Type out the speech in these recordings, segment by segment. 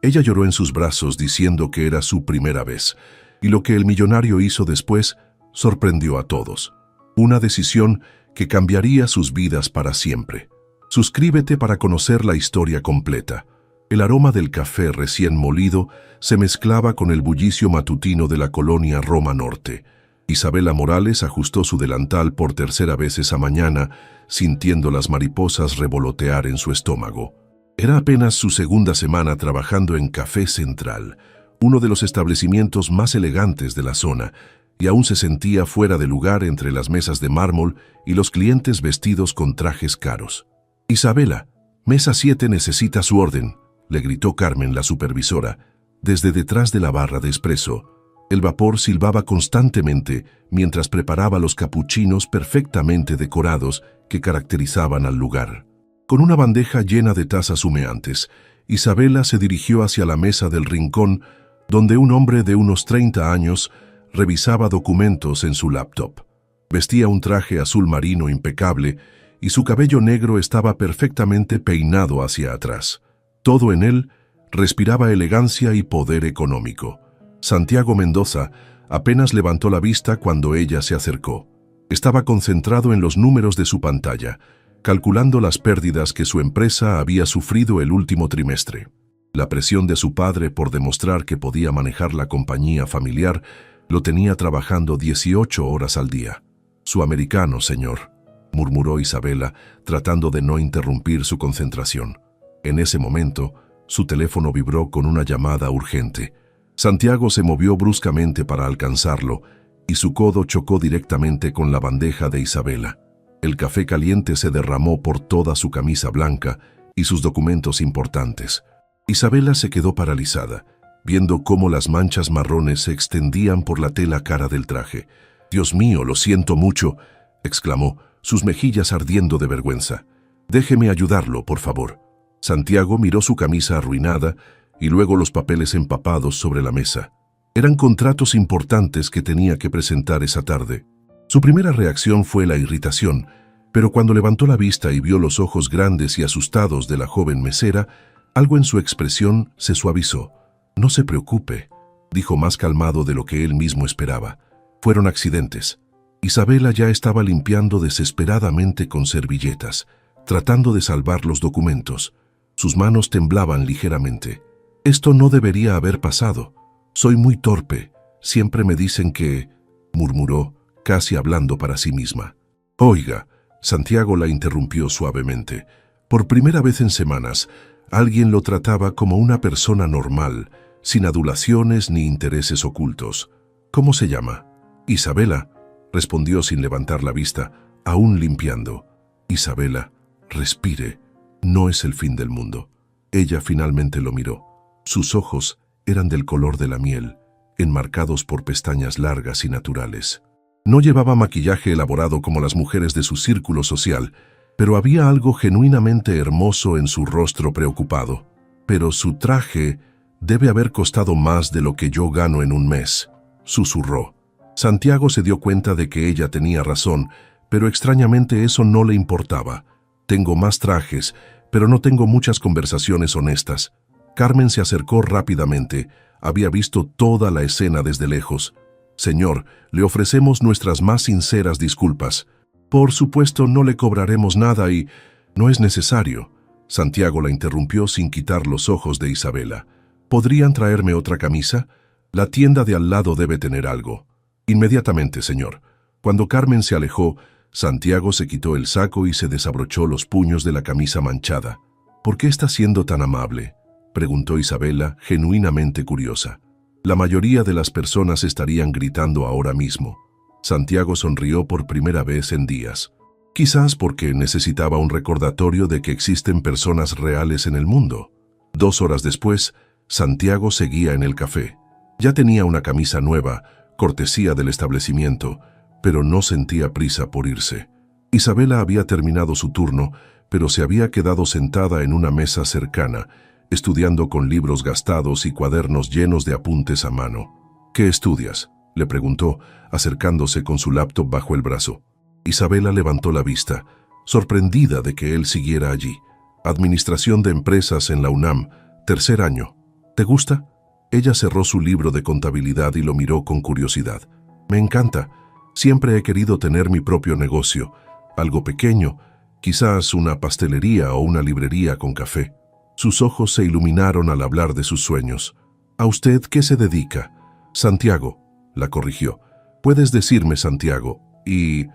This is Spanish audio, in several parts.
Ella lloró en sus brazos diciendo que era su primera vez, y lo que el millonario hizo después sorprendió a todos. Una decisión que cambiaría sus vidas para siempre. Suscríbete para conocer la historia completa. El aroma del café recién molido se mezclaba con el bullicio matutino de la colonia Roma Norte. Isabela Morales ajustó su delantal por tercera vez esa mañana, sintiendo las mariposas revolotear en su estómago. Era apenas su segunda semana trabajando en Café Central, uno de los establecimientos más elegantes de la zona, y aún se sentía fuera de lugar entre las mesas de mármol y los clientes vestidos con trajes caros. «Isabela, mesa 7 necesita su orden», le gritó Carmen, la supervisora. Desde detrás de la barra de espresso, el vapor silbaba constantemente mientras preparaba los capuchinos perfectamente decorados que caracterizaban al lugar. Con una bandeja llena de tazas humeantes, Isabela se dirigió hacia la mesa del rincón, donde un hombre de unos 30 años revisaba documentos en su laptop. Vestía un traje azul marino impecable y su cabello negro estaba perfectamente peinado hacia atrás. Todo en él respiraba elegancia y poder económico. Santiago Mendoza apenas levantó la vista cuando ella se acercó. Estaba concentrado en los números de su pantalla, calculando las pérdidas que su empresa había sufrido el último trimestre. La presión de su padre por demostrar que podía manejar la compañía familiar lo tenía trabajando 18 horas al día. «Su americano, señor», murmuró Isabela, tratando de no interrumpir su concentración. En ese momento, su teléfono vibró con una llamada urgente. Santiago se movió bruscamente para alcanzarlo y su codo chocó directamente con la bandeja de Isabela. El café caliente se derramó por toda su camisa blanca y sus documentos importantes. Isabela se quedó paralizada, viendo cómo las manchas marrones se extendían por la tela cara del traje. «Dios mío, lo siento mucho», exclamó, sus mejillas ardiendo de vergüenza. «Déjeme ayudarlo, por favor». Santiago miró su camisa arruinada y luego los papeles empapados sobre la mesa. Eran contratos importantes que tenía que presentar esa tarde. Su primera reacción fue la irritación, pero cuando levantó la vista y vio los ojos grandes y asustados de la joven mesera, algo en su expresión se suavizó. «No se preocupe», dijo más calmado de lo que él mismo esperaba. «Fueron accidentes». Isabela ya estaba limpiando desesperadamente con servilletas, tratando de salvar los documentos. Sus manos temblaban ligeramente. «Esto no debería haber pasado. Soy muy torpe. Siempre me dicen que...», murmuró, casi hablando para sí misma. «Oiga», Santiago la interrumpió suavemente. Por primera vez en semanas, alguien lo trataba como una persona normal, sin adulaciones ni intereses ocultos. «¿Cómo se llama?» «Isabela», respondió sin levantar la vista, aún limpiando. «Isabela, respire. No es el fin del mundo». Ella finalmente lo miró. Sus ojos eran del color de la miel, enmarcados por pestañas largas y naturales. No llevaba maquillaje elaborado como las mujeres de su círculo social, pero había algo genuinamente hermoso en su rostro preocupado. «Pero su traje debe haber costado más de lo que yo gano en un mes», susurró. Santiago se dio cuenta de que ella tenía razón, pero extrañamente eso no le importaba. «Tengo más trajes, pero no tengo muchas conversaciones honestas». Carmen se acercó rápidamente. Había visto toda la escena desde lejos. «Señor, le ofrecemos nuestras más sinceras disculpas. Por supuesto, no le cobraremos nada y...» «No es necesario». Santiago la interrumpió sin quitar los ojos de Isabela. «¿Podrían traerme otra camisa? La tienda de al lado debe tener algo». «Inmediatamente, señor». Cuando Carmen se alejó, Santiago se quitó el saco y se desabrochó los puños de la camisa manchada. «¿Por qué está siendo tan amable?», preguntó Isabela, genuinamente curiosa. La mayoría de las personas estarían gritando ahora mismo. Santiago sonrió por primera vez en días. Quizás porque necesitaba un recordatorio de que existen personas reales en el mundo. 2 horas después, Santiago seguía en el café. Ya tenía una camisa nueva, cortesía del establecimiento, pero no sentía prisa por irse. Isabela había terminado su turno, pero se había quedado sentada en una mesa cercana, estudiando con libros gastados y cuadernos llenos de apuntes a mano. «¿Qué estudias?», le preguntó, acercándose con su laptop bajo el brazo. Isabela levantó la vista, sorprendida de que él siguiera allí. «Administración de empresas en la UNAM, tercer año». ¿Te gusta? Ella cerró su libro de contabilidad y lo miró con curiosidad. Me encanta. Siempre he querido tener mi propio negocio, algo pequeño, quizás una pastelería o una librería con café. Sus ojos se iluminaron al hablar de sus sueños. ¿A usted qué se dedica? Santiago, la corrigió. Puedes decirme Santiago, y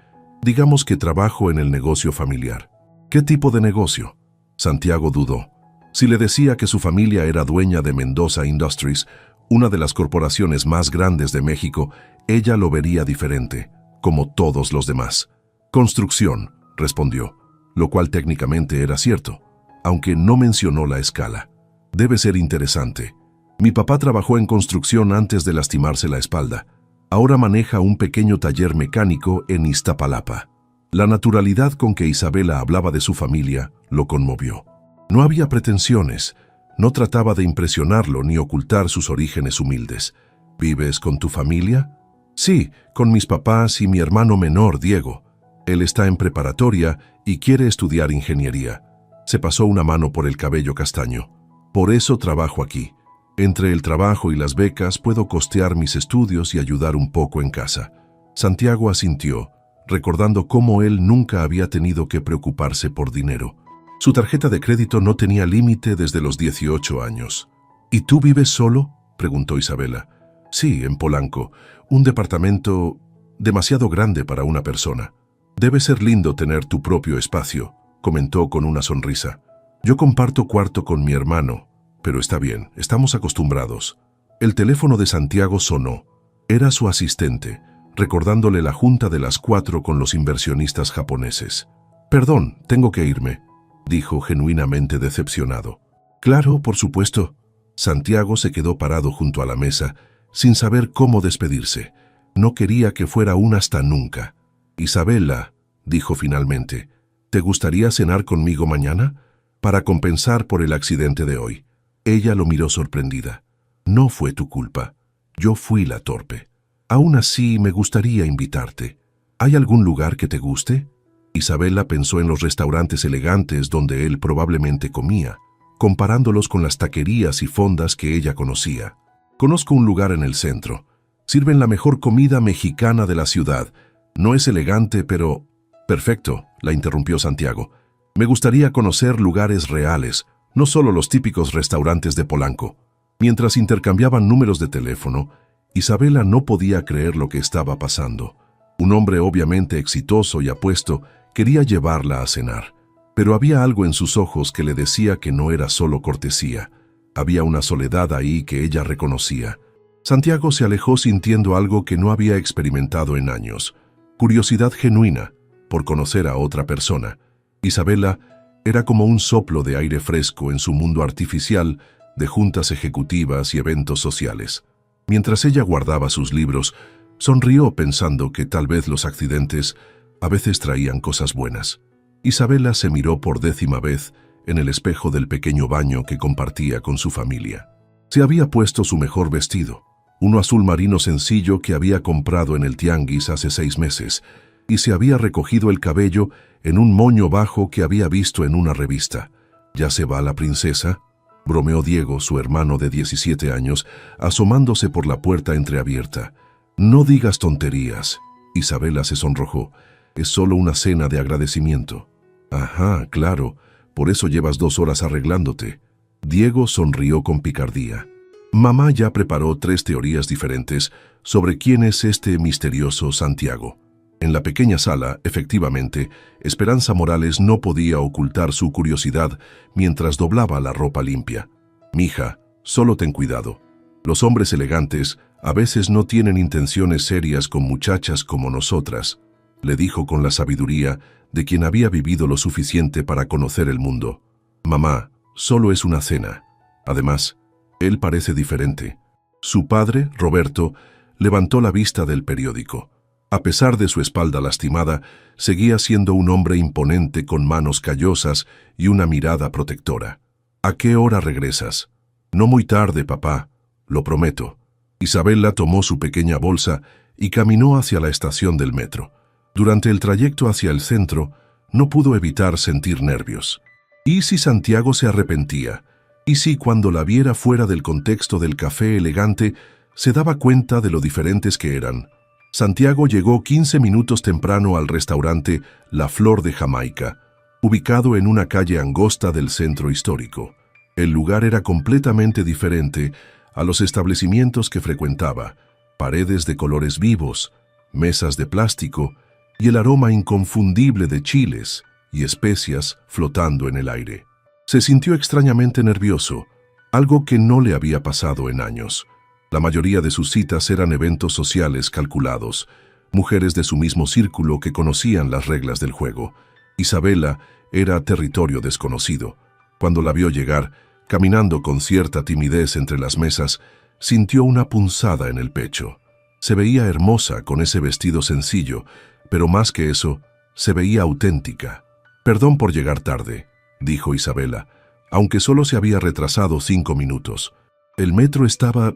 digamos que trabajo en el negocio familiar. ¿Qué tipo de negocio? Santiago dudó. Si le decía que su familia era dueña de Mendoza Industries, una de las corporaciones más grandes de México, ella lo vería diferente, como todos los demás. Construcción, respondió, lo cual técnicamente era cierto, aunque no mencionó la escala. Debe ser interesante. Mi papá trabajó en construcción antes de lastimarse la espalda. Ahora maneja un pequeño taller mecánico en Iztapalapa. La naturalidad con que Isabela hablaba de su familia lo conmovió. No había pretensiones, no trataba de impresionarlo ni ocultar sus orígenes humildes. ¿Vives con tu familia? Sí, con mis papás y mi hermano menor, Diego. Él está en preparatoria y quiere estudiar ingeniería. Se pasó una mano por el cabello castaño. Por eso trabajo aquí. Entre el trabajo y las becas puedo costear mis estudios y ayudar un poco en casa. Santiago asintió, recordando cómo él nunca había tenido que preocuparse por dinero. Su tarjeta de crédito no tenía límite desde los 18 años. ¿Y tú vives solo?, preguntó Isabela. Sí, en Polanco, un departamento demasiado grande para una persona. Debe ser lindo tener tu propio espacio, comentó con una sonrisa. Yo comparto cuarto con mi hermano, pero está bien, estamos acostumbrados. El teléfono de Santiago sonó. Era su asistente, recordándole la junta de las 4 con los inversionistas japoneses. Perdón, tengo que irme, dijo genuinamente decepcionado. Claro, por supuesto. Santiago se quedó parado junto a la mesa, sin saber cómo despedirse. No quería que fuera un hasta nunca. Isabela, dijo finalmente, ¿te gustaría cenar conmigo mañana? Para compensar por el accidente de hoy. Ella lo miró sorprendida. No fue tu culpa. Yo fui la torpe. Aún así, me gustaría invitarte. ¿Hay algún lugar que te guste? Isabela pensó en los restaurantes elegantes donde él probablemente comía, comparándolos con las taquerías y fondas que ella conocía. Conozco un lugar en el centro. Sirven la mejor comida mexicana de la ciudad. No es elegante, pero... Perfecto, la interrumpió Santiago. Me gustaría conocer lugares reales, no solo los típicos restaurantes de Polanco. Mientras intercambiaban números de teléfono, Isabela no podía creer lo que estaba pasando. Un hombre obviamente exitoso y apuesto quería llevarla a cenar, pero había algo en sus ojos que le decía que no era solo cortesía. Había una soledad ahí que ella reconocía. Santiago se alejó sintiendo algo que no había experimentado en años. Curiosidad genuina por conocer a otra persona. Isabela era como un soplo de aire fresco en su mundo artificial de juntas ejecutivas y eventos sociales. Mientras ella guardaba sus libros, sonrió pensando que tal vez los accidentes a veces traían cosas buenas. Isabela se miró por 10ª vez en el espejo del pequeño baño que compartía con su familia. Se había puesto su mejor vestido, uno azul marino sencillo que había comprado en el tianguis hace 6 meses, y se había recogido el cabello en un moño bajo que había visto en una revista. ¿Ya se va la princesa?, bromeó Diego, su hermano de 17 años, asomándose por la puerta entreabierta. No digas tonterías. Isabela se sonrojó. Es solo una cena de agradecimiento. Ajá, claro, por eso llevas 2 horas arreglándote. Diego sonrió con picardía. Mamá ya preparó 3 teorías diferentes sobre quién es este misterioso Santiago. En la pequeña sala, efectivamente, Esperanza Morales no podía ocultar su curiosidad mientras doblaba la ropa limpia. Mija, solo ten cuidado. Los hombres elegantes a veces no tienen intenciones serias con muchachas como nosotras, le dijo con la sabiduría de quien había vivido lo suficiente para conocer el mundo. Mamá, solo es una cena. Además, él parece diferente. Su padre, Roberto, levantó la vista del periódico. A pesar de su espalda lastimada, seguía siendo un hombre imponente con manos callosas y una mirada protectora. ¿A qué hora regresas? No muy tarde, papá, lo prometo. Isabela tomó su pequeña bolsa y caminó hacia la estación del metro. Durante el trayecto hacia el centro, no pudo evitar sentir nervios. ¿Y si Santiago se arrepentía? Y si cuando la viera fuera del contexto del café elegante, se daba cuenta de lo diferentes que eran. Santiago llegó 15 minutos temprano al restaurante La Flor de Jamaica, ubicado en una calle angosta del centro histórico. El lugar era completamente diferente a los establecimientos que frecuentaba: paredes de colores vivos, mesas de plástico y el aroma inconfundible de chiles y especias flotando en el aire. Se sintió extrañamente nervioso, algo que no le había pasado en años. La mayoría de sus citas eran eventos sociales calculados, mujeres de su mismo círculo que conocían las reglas del juego. Isabela era territorio desconocido. Cuando la vio llegar, caminando con cierta timidez entre las mesas, sintió una punzada en el pecho. Se veía hermosa con ese vestido sencillo, pero más que eso, se veía auténtica. «Perdón por llegar tarde», dijo Isabela, aunque solo se había retrasado 5 minutos. «El metro estaba...»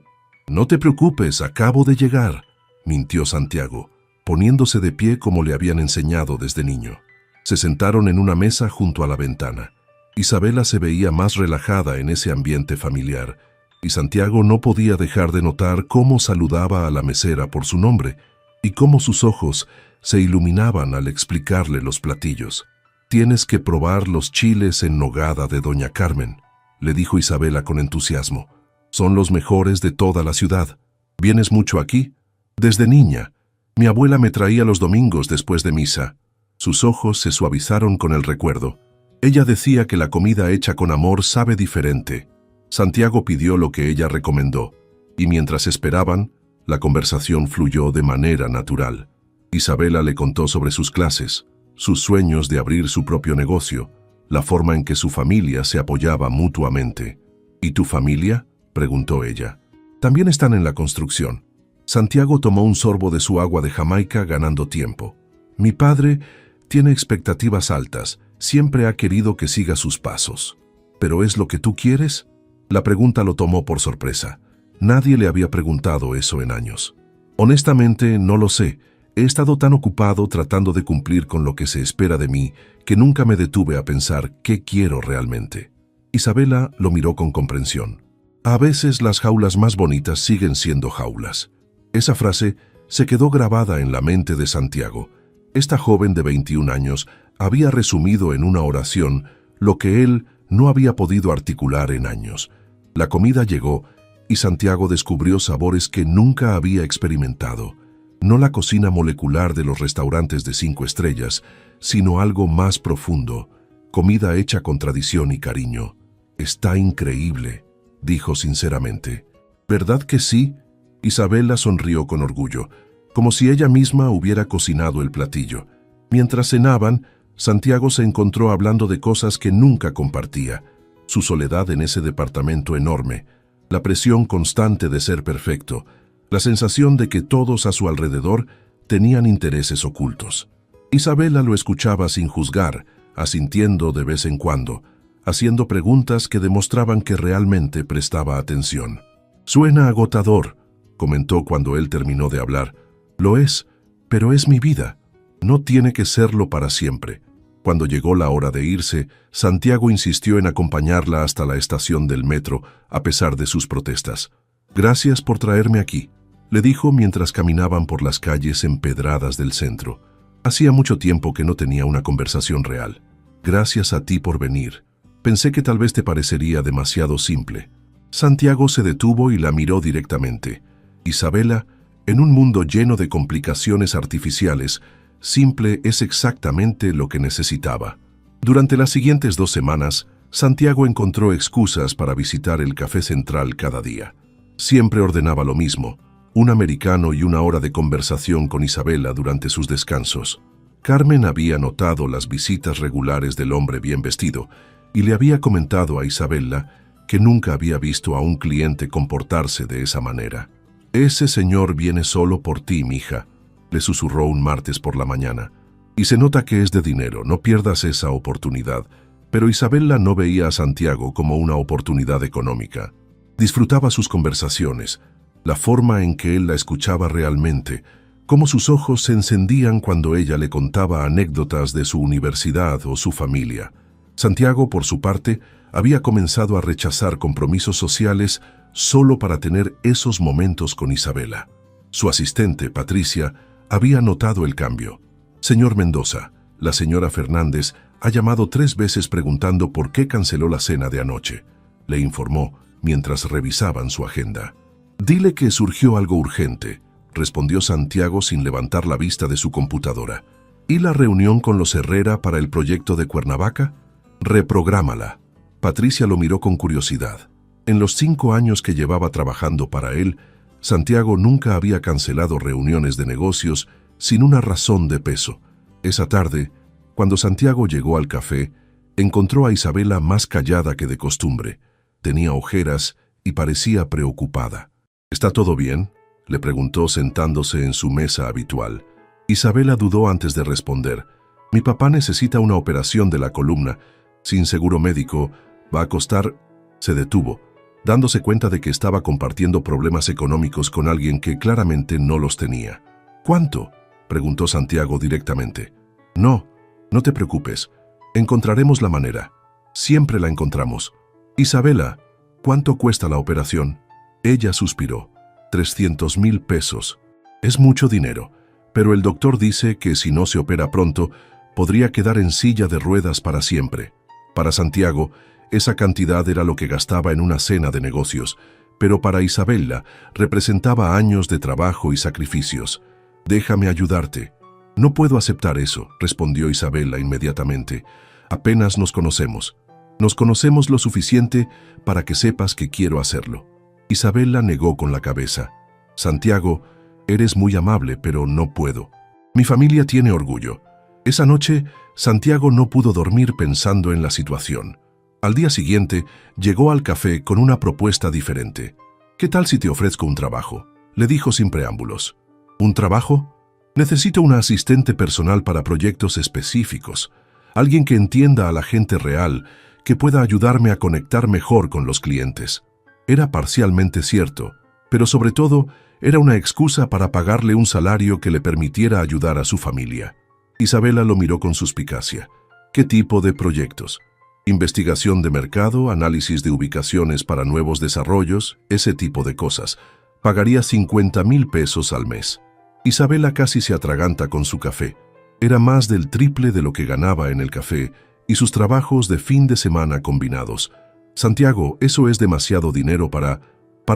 «No te preocupes, acabo de llegar», mintió Santiago, poniéndose de pie como le habían enseñado desde niño. Se sentaron en una mesa junto a la ventana. Isabela se veía más relajada en ese ambiente familiar, y Santiago no podía dejar de notar cómo saludaba a la mesera por su nombre y cómo sus ojos se iluminaban al explicarle los platillos. «Tienes que probar los chiles en nogada de Doña Carmen», le dijo Isabela con entusiasmo. «Son los mejores de toda la ciudad. ¿Vienes mucho aquí?» «Desde niña. Mi abuela me traía los domingos después de misa». Sus ojos se suavizaron con el recuerdo. Ella decía que la comida hecha con amor sabe diferente. Santiago pidió lo que ella recomendó, y mientras esperaban, la conversación fluyó de manera natural. Isabela le contó sobre sus clases, sus sueños de abrir su propio negocio, la forma en que su familia se apoyaba mutuamente. «¿Y tu familia?», preguntó ella. «También están en la construcción». Santiago tomó un sorbo de su agua de Jamaica, ganando tiempo. «Mi padre tiene expectativas altas, siempre ha querido que siga sus pasos». «¿Pero es lo que tú quieres?». La pregunta lo tomó por sorpresa. Nadie le había preguntado eso en años. «Honestamente, no lo sé. He estado tan ocupado tratando de cumplir con lo que se espera de mí que nunca me detuve a pensar qué quiero realmente». Isabela lo miró con comprensión. «A veces las jaulas más bonitas siguen siendo jaulas». Esa frase se quedó grabada en la mente de Santiago. Esta joven de 21 años había resumido en una oración lo que él no había podido articular en años. La comida llegó y Santiago descubrió sabores que nunca había experimentado. No la cocina molecular de los restaurantes de 5 estrellas, sino algo más profundo, comida hecha con tradición y cariño. «Está increíble», dijo sinceramente. «¿Verdad que sí?». Isabela sonrió con orgullo, como si ella misma hubiera cocinado el platillo. Mientras cenaban, Santiago se encontró hablando de cosas que nunca compartía: su soledad en ese departamento enorme, la presión constante de ser perfecto, la sensación de que todos a su alrededor tenían intereses ocultos. Isabela lo escuchaba sin juzgar, asintiendo de vez en cuando, haciendo preguntas que demostraban que realmente prestaba atención. «Suena agotador», comentó cuando él terminó de hablar. «Lo es, pero es mi vida. No tiene que serlo para siempre». Cuando llegó la hora de irse, Santiago insistió en acompañarla hasta la estación del metro, a pesar de sus protestas. «Gracias por traerme aquí», le dijo mientras caminaban por las calles empedradas del centro. «Hacía mucho tiempo que no tenía una conversación real. Gracias a ti por venir. Pensé que tal vez te parecería demasiado simple». Santiago se detuvo y la miró directamente. «Isabela, en un mundo lleno de complicaciones artificiales, simple es exactamente lo que necesitaba». Durante las siguientes 2 semanas, Santiago encontró excusas para visitar el Café Central cada día. Siempre ordenaba lo mismo: un americano y una hora de conversación con Isabela durante sus descansos. Carmen había notado las visitas regulares del hombre bien vestido y le había comentado a Isabela que nunca había visto a un cliente comportarse de esa manera. «Ese señor viene solo por ti, mija», le susurró un martes por la mañana. «Y se nota que es de dinero, no pierdas esa oportunidad». Pero Isabela no veía a Santiago como una oportunidad económica. Disfrutaba sus conversaciones, la forma en que él la escuchaba realmente, cómo sus ojos se encendían cuando ella le contaba anécdotas de su universidad o su familia. Santiago, por su parte, había comenzado a rechazar compromisos sociales solo para tener esos momentos con Isabela. Su asistente, Patricia, había notado el cambio. «Señor Mendoza, la señora Fernández ha llamado 3 veces preguntando por qué canceló la cena de anoche», le informó mientras revisaban su agenda. «Dile que surgió algo urgente», respondió Santiago sin levantar la vista de su computadora. «¿Y la reunión con los Herrera para el proyecto de Cuernavaca? Reprográmala». Patricia lo miró con curiosidad. En los 5 años que llevaba trabajando para él, Santiago nunca había cancelado reuniones de negocios sin una razón de peso. Esa tarde, cuando Santiago llegó al café, encontró a Isabela más callada que de costumbre. Tenía ojeras y parecía preocupada. «¿Está todo bien?», le preguntó sentándose en su mesa habitual. Isabela dudó antes de responder. «Mi papá necesita una operación de la columna. Sin seguro médico, va a costar...». Se detuvo, dándose cuenta de que estaba compartiendo problemas económicos con alguien que claramente no los tenía. «¿Cuánto?», preguntó Santiago directamente. «No, no te preocupes. Encontraremos la manera. Siempre la encontramos». «Isabela, ¿cuánto cuesta la operación?». Ella suspiró. 300,000 pesos. Es mucho dinero, pero el doctor dice que si no se opera pronto, podría quedar en silla de ruedas para siempre. Para Santiago, esa cantidad era lo que gastaba en una cena de negocios, pero para Isabela representaba años de trabajo y sacrificios. «Déjame ayudarte». «No puedo aceptar eso», respondió Isabela inmediatamente. «Apenas nos conocemos. Nos conocemos lo suficiente para que sepas que quiero hacerlo». Isabela negó con la cabeza. «Santiago, eres muy amable, pero no puedo. Mi familia tiene orgullo». Esa noche, Santiago no pudo dormir pensando en la situación. Al día siguiente, llegó al café con una propuesta diferente. «¿Qué tal si te ofrezco un trabajo?», le dijo sin preámbulos. «¿Un trabajo? Necesito una asistente personal para proyectos específicos. Alguien que entienda a la gente real, que pueda ayudarme a conectar mejor con los clientes». Era parcialmente cierto, pero sobre todo era una excusa para pagarle un salario que le permitiera ayudar a su familia. Isabela lo miró con suspicacia. «¿Qué tipo de proyectos?». «Investigación de mercado, análisis de ubicaciones para nuevos desarrollos, ese tipo de cosas. Pagaría 50,000 pesos al mes». Isabela casi se atraganta con su café. Era más del triple de lo que ganaba en el café y sus trabajos de fin de semana combinados. «Santiago, eso es demasiado dinero para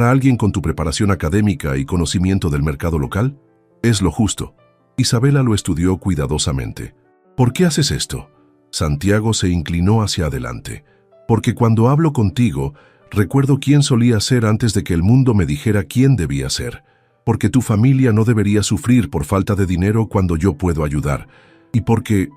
alguien con tu preparación académica y conocimiento del mercado local». «Es lo justo». Isabela lo estudió cuidadosamente. «¿Por qué haces esto?». Santiago se inclinó hacia adelante. «Porque cuando hablo contigo, recuerdo quién solía ser antes de que el mundo me dijera quién debía ser. Porque tu familia no debería sufrir por falta de dinero cuando yo puedo ayudar. Y porque...».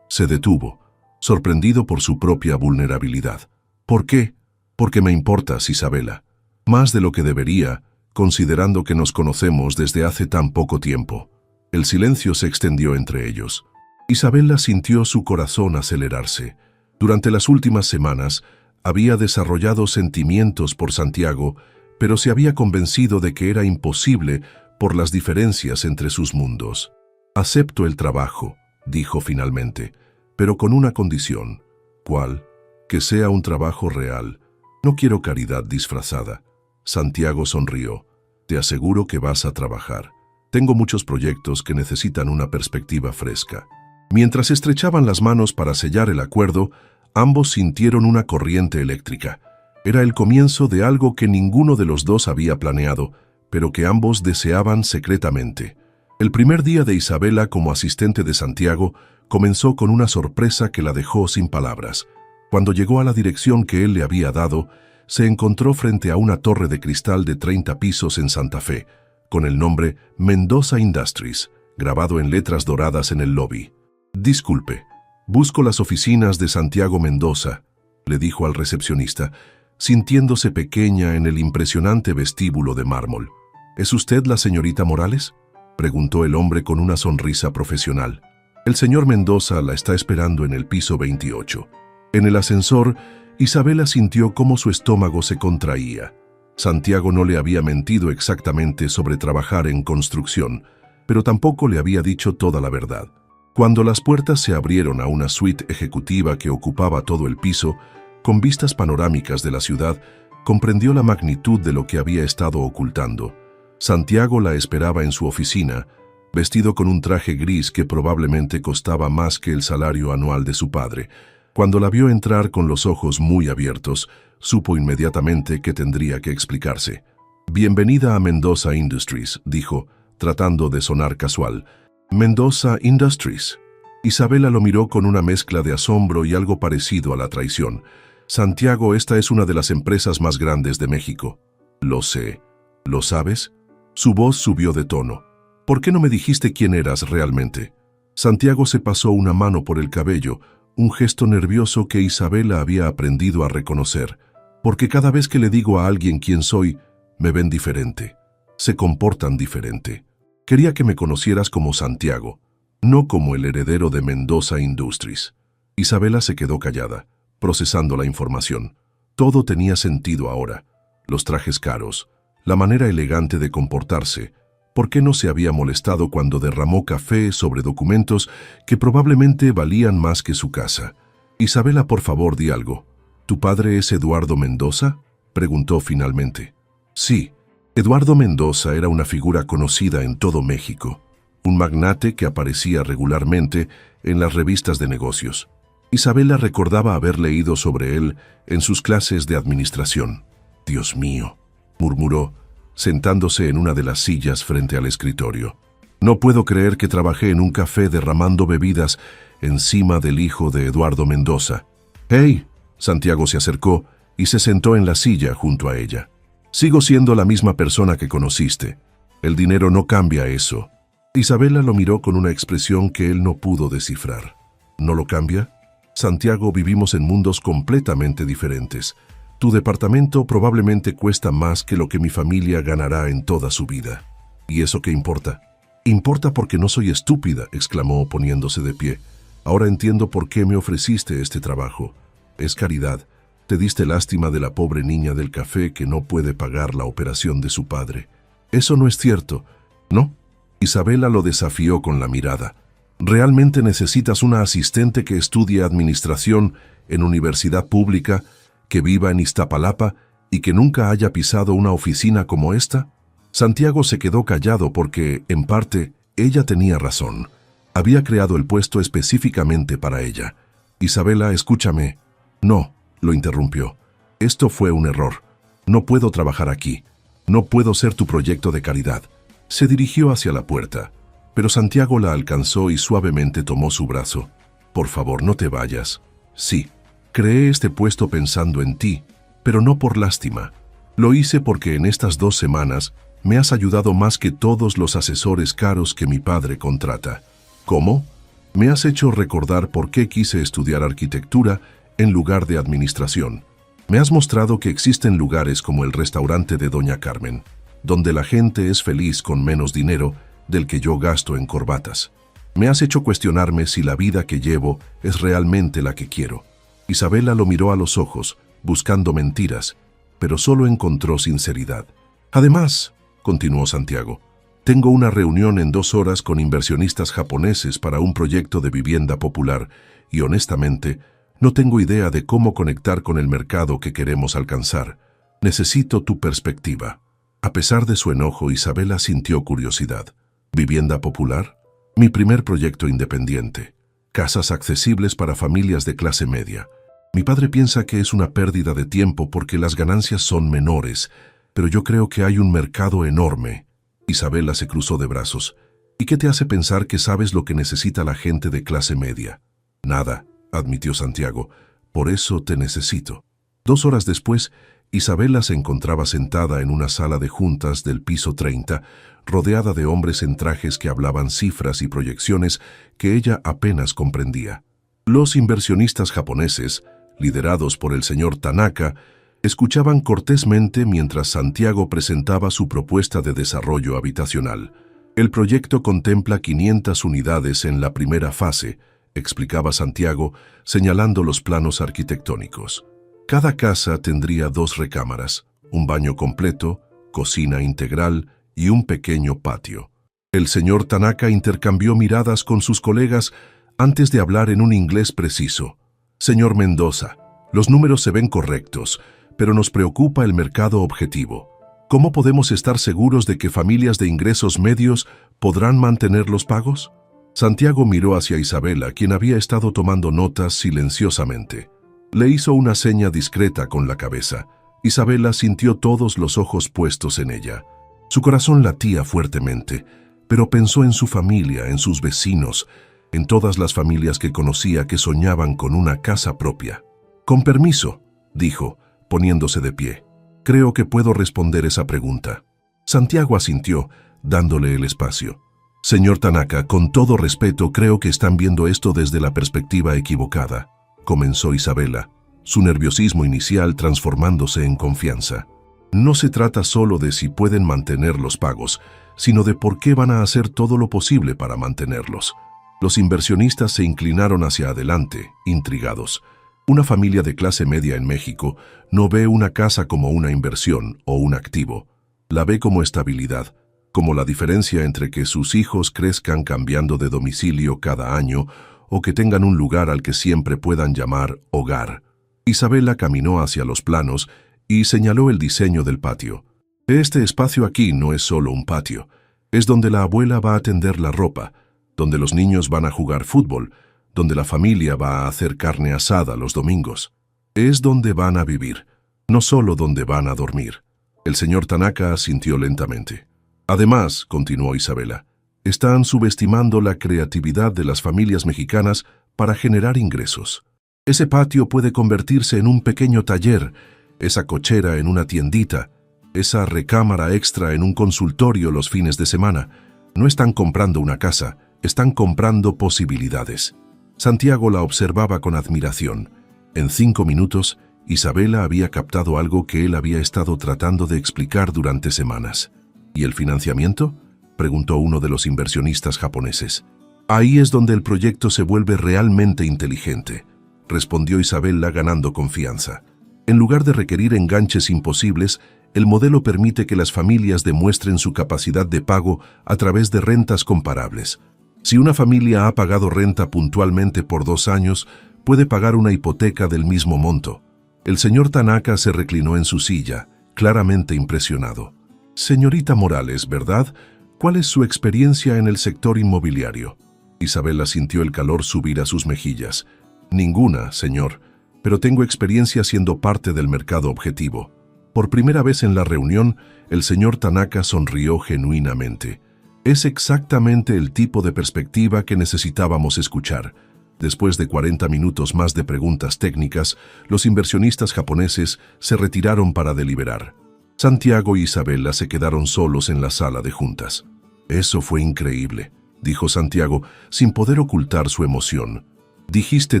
Se detuvo, sorprendido por su propia vulnerabilidad. «¿Por qué?». «Porque me importas, Isabela. Más de lo que debería, considerando que nos conocemos desde hace tan poco tiempo». El silencio se extendió entre ellos. Isabela sintió su corazón acelerarse. Durante las últimas semanas, había desarrollado sentimientos por Santiago, pero se había convencido de que era imposible por las diferencias entre sus mundos. «Acepto el trabajo», dijo finalmente, «pero con una condición». «¿Cuál?». «Que sea un trabajo real. No quiero caridad disfrazada». Santiago sonrió. «Te aseguro que vas a trabajar. Tengo muchos proyectos que necesitan una perspectiva fresca». Mientras estrechaban las manos para sellar el acuerdo, ambos sintieron una corriente eléctrica. Era el comienzo de algo que ninguno de los dos había planeado, pero que ambos deseaban secretamente. El primer día de Isabela como asistente de Santiago comenzó con una sorpresa que la dejó sin palabras. Cuando llegó a la dirección que él le había dado, se encontró frente a una torre de cristal de 30 pisos en Santa Fe, con el nombre Mendoza Industries, grabado en letras doradas en el lobby. «Disculpe, busco las oficinas de Santiago Mendoza», le dijo al recepcionista, sintiéndose pequeña en el impresionante vestíbulo de mármol. «¿Es usted la señorita Morales?», preguntó el hombre con una sonrisa profesional. «El señor Mendoza la está esperando en el piso 28». En el ascensor, Isabela sintió cómo su estómago se contraía. Santiago no le había mentido exactamente sobre trabajar en construcción, pero tampoco le había dicho toda la verdad. Cuando las puertas se abrieron a una suite ejecutiva que ocupaba todo el piso, Con vistas panorámicas de la ciudad, comprendió la magnitud de lo que había estado ocultando. Santiago la esperaba en su oficina, vestido con un traje gris que probablemente costaba más que el salario anual de su padre. Cuando la vio entrar con los ojos muy abiertos, supo inmediatamente que tendría que explicarse. «Bienvenida a Mendoza Industries», dijo, tratando de sonar casual. «¿Mendoza Industries?» Isabela lo miró con una mezcla de asombro y algo parecido a la traición. «Santiago, esta es una de las empresas más grandes de México». «Lo sé. ¿Lo sabes?» Su voz subió de tono. «¿Por qué no me dijiste quién eras realmente?» Santiago se pasó una mano por el cabello, un gesto nervioso que Isabela había aprendido a reconocer. «Porque cada vez que le digo a alguien quién soy, me ven diferente. Se comportan diferente. Quería que me conocieras como Santiago, no como el heredero de Mendoza Industries». Isabela se quedó callada, procesando la información. Todo tenía sentido ahora. Los trajes caros, la manera elegante de comportarse. ¿Por qué no se había molestado cuando derramó café sobre documentos que probablemente valían más que su casa? «Isabela, por favor, di algo. ¿Tu padre es Eduardo Mendoza?», preguntó finalmente. Sí, Eduardo Mendoza era una figura conocida en todo México, un magnate que aparecía regularmente en las revistas de negocios. Isabela recordaba haber leído sobre él en sus clases de administración. «Dios mío», murmuró, sentándose en una de las sillas frente al escritorio. «No puedo creer que trabajé en un café derramando bebidas encima del hijo de Eduardo Mendoza». «¡Hey!», Santiago se acercó y se sentó en la silla junto a ella. «Sigo siendo la misma persona que conociste. El dinero no cambia eso». Isabela lo miró con una expresión que él no pudo descifrar. «¿No lo cambia?» «Santiago, vivimos en mundos completamente diferentes. Tu departamento probablemente cuesta más que lo que mi familia ganará en toda su vida. ¿Y eso qué importa?» «Importa porque no soy estúpida», exclamó poniéndose de pie. «Ahora entiendo por qué me ofreciste este trabajo. Es caridad. Te diste lástima de la pobre niña del café que no puede pagar la operación de su padre». «Eso no es cierto». «¿No?». Isabela lo desafió con la mirada. «¿Realmente necesitas una asistente que estudie administración en universidad pública, que viva en Iztapalapa y que nunca haya pisado una oficina como esta?» Santiago se quedó callado porque, en parte, ella tenía razón. Había creado el puesto específicamente para ella. «Isabela, escúchame». «No», lo interrumpió. «Esto fue un error. No puedo trabajar aquí. No puedo ser tu proyecto de caridad». Se dirigió hacia la puerta, pero Santiago la alcanzó y suavemente tomó su brazo. «Por favor, no te vayas». «Sí, creé este puesto pensando en ti, pero no por lástima. Lo hice porque en estas 2 semanas me has ayudado más que todos los asesores caros que mi padre contrata». «¿Cómo?». «Me has hecho recordar por qué quise estudiar arquitectura en lugar de administración. Me has mostrado que existen lugares como el restaurante de Doña Carmen, donde la gente es feliz con menos dinero del que yo gasto en corbatas. Me has hecho cuestionarme si la vida que llevo es realmente la que quiero». Isabela lo miró a los ojos, buscando mentiras, pero solo encontró sinceridad. «Además», continuó Santiago, «tengo una reunión en 2 horas con inversionistas japoneses para un proyecto de vivienda popular y honestamente no tengo idea de cómo conectar con el mercado que queremos alcanzar. Necesito tu perspectiva». A pesar de su enojo, Isabela sintió curiosidad. «¿Vivienda popular?». «Mi primer proyecto independiente. Casas accesibles para familias de clase media. Mi padre piensa que es una pérdida de tiempo porque las ganancias son menores, pero yo creo que hay un mercado enorme». Isabela se cruzó de brazos. «¿Y qué te hace pensar que sabes lo que necesita la gente de clase media?». «Nada», admitió Santiago. «Por eso te necesito». 2 horas después, Isabela se encontraba sentada en una sala de juntas del piso 30, rodeada de hombres en trajes que hablaban cifras y proyecciones que ella apenas comprendía. Los inversionistas japoneses, liderados por el señor Tanaka, escuchaban cortésmente mientras Santiago presentaba su propuesta de desarrollo habitacional. «El proyecto contempla 500 unidades en la primera fase», explicaba Santiago, señalando los planos arquitectónicos. «Cada casa tendría 2 recámaras, un baño completo, cocina integral y un pequeño patio». El señor Tanaka intercambió miradas con sus colegas antes de hablar en un inglés preciso. «Señor Mendoza, Los números se ven correctos, pero nos preocupa el mercado objetivo. ¿Cómo podemos estar seguros de que familias de ingresos medios podrán mantener los pagos? Santiago miró hacia Isabela, quien había estado tomando notas silenciosamente. Le hizo una seña discreta con la cabeza. Isabela sintió todos los ojos puestos en ella. Su corazón latía fuertemente, pero pensó en su familia, en sus vecinos, en todas las familias que conocía que soñaban con una casa propia. «Con permiso», dijo, poniéndose de pie. «Creo que puedo responder esa pregunta». Santiago asintió, dándole el espacio. «Señor Tanaka, con todo respeto, creo que están viendo esto desde la perspectiva equivocada», comenzó Isabela, su nerviosismo inicial transformándose en confianza. «No se trata solo de si pueden mantener los pagos, sino de por qué van a hacer todo lo posible para mantenerlos». Los inversionistas se inclinaron hacia adelante, intrigados. Una familia de clase media en México no ve una casa como una inversión o un activo. La ve como estabilidad, como la diferencia entre que sus hijos crezcan cambiando de domicilio cada año o que tengan un lugar al que siempre puedan llamar hogar. Isabela caminó hacia los planos y señaló el diseño del patio. Este espacio aquí no es solo un patio, es donde la abuela va a tender la ropa, donde los niños van a jugar fútbol, donde la familia va a hacer carne asada los domingos. Es donde van a vivir, no solo donde van a dormir. El señor Tanaka asintió lentamente. Además, continuó Isabela, están subestimando la creatividad de las familias mexicanas para generar ingresos. Ese patio puede convertirse en un pequeño taller, esa cochera en una tiendita, esa recámara extra en un consultorio los fines de semana. No están comprando una casa, están comprando posibilidades. Santiago la observaba con admiración. En 5 minutos, Isabela había captado algo que él había estado tratando de explicar durante semanas. ¿Y el financiamiento?, preguntó uno de los inversionistas japoneses. Ahí es donde el proyecto se vuelve realmente inteligente, respondió Isabela ganando confianza. En lugar de requerir enganches imposibles, el modelo permite que las familias demuestren su capacidad de pago a través de rentas comparables. Si una familia ha pagado renta puntualmente por 2 años, puede pagar una hipoteca del mismo monto. El señor Tanaka se reclinó en su silla, claramente impresionado. Señorita Morales, ¿verdad? ¿Cuál es su experiencia en el sector inmobiliario? Isabela sintió el calor subir a sus mejillas. Ninguna, señor, pero tengo experiencia siendo parte del mercado objetivo. Por primera vez en la reunión, el señor Tanaka sonrió genuinamente. Es exactamente el tipo de perspectiva que necesitábamos escuchar. Después de 40 minutos más de preguntas técnicas, los inversionistas japoneses se retiraron para deliberar. Santiago y Isabela se quedaron solos en la sala de juntas. «Eso fue increíble», dijo Santiago, sin poder ocultar su emoción. «Dijiste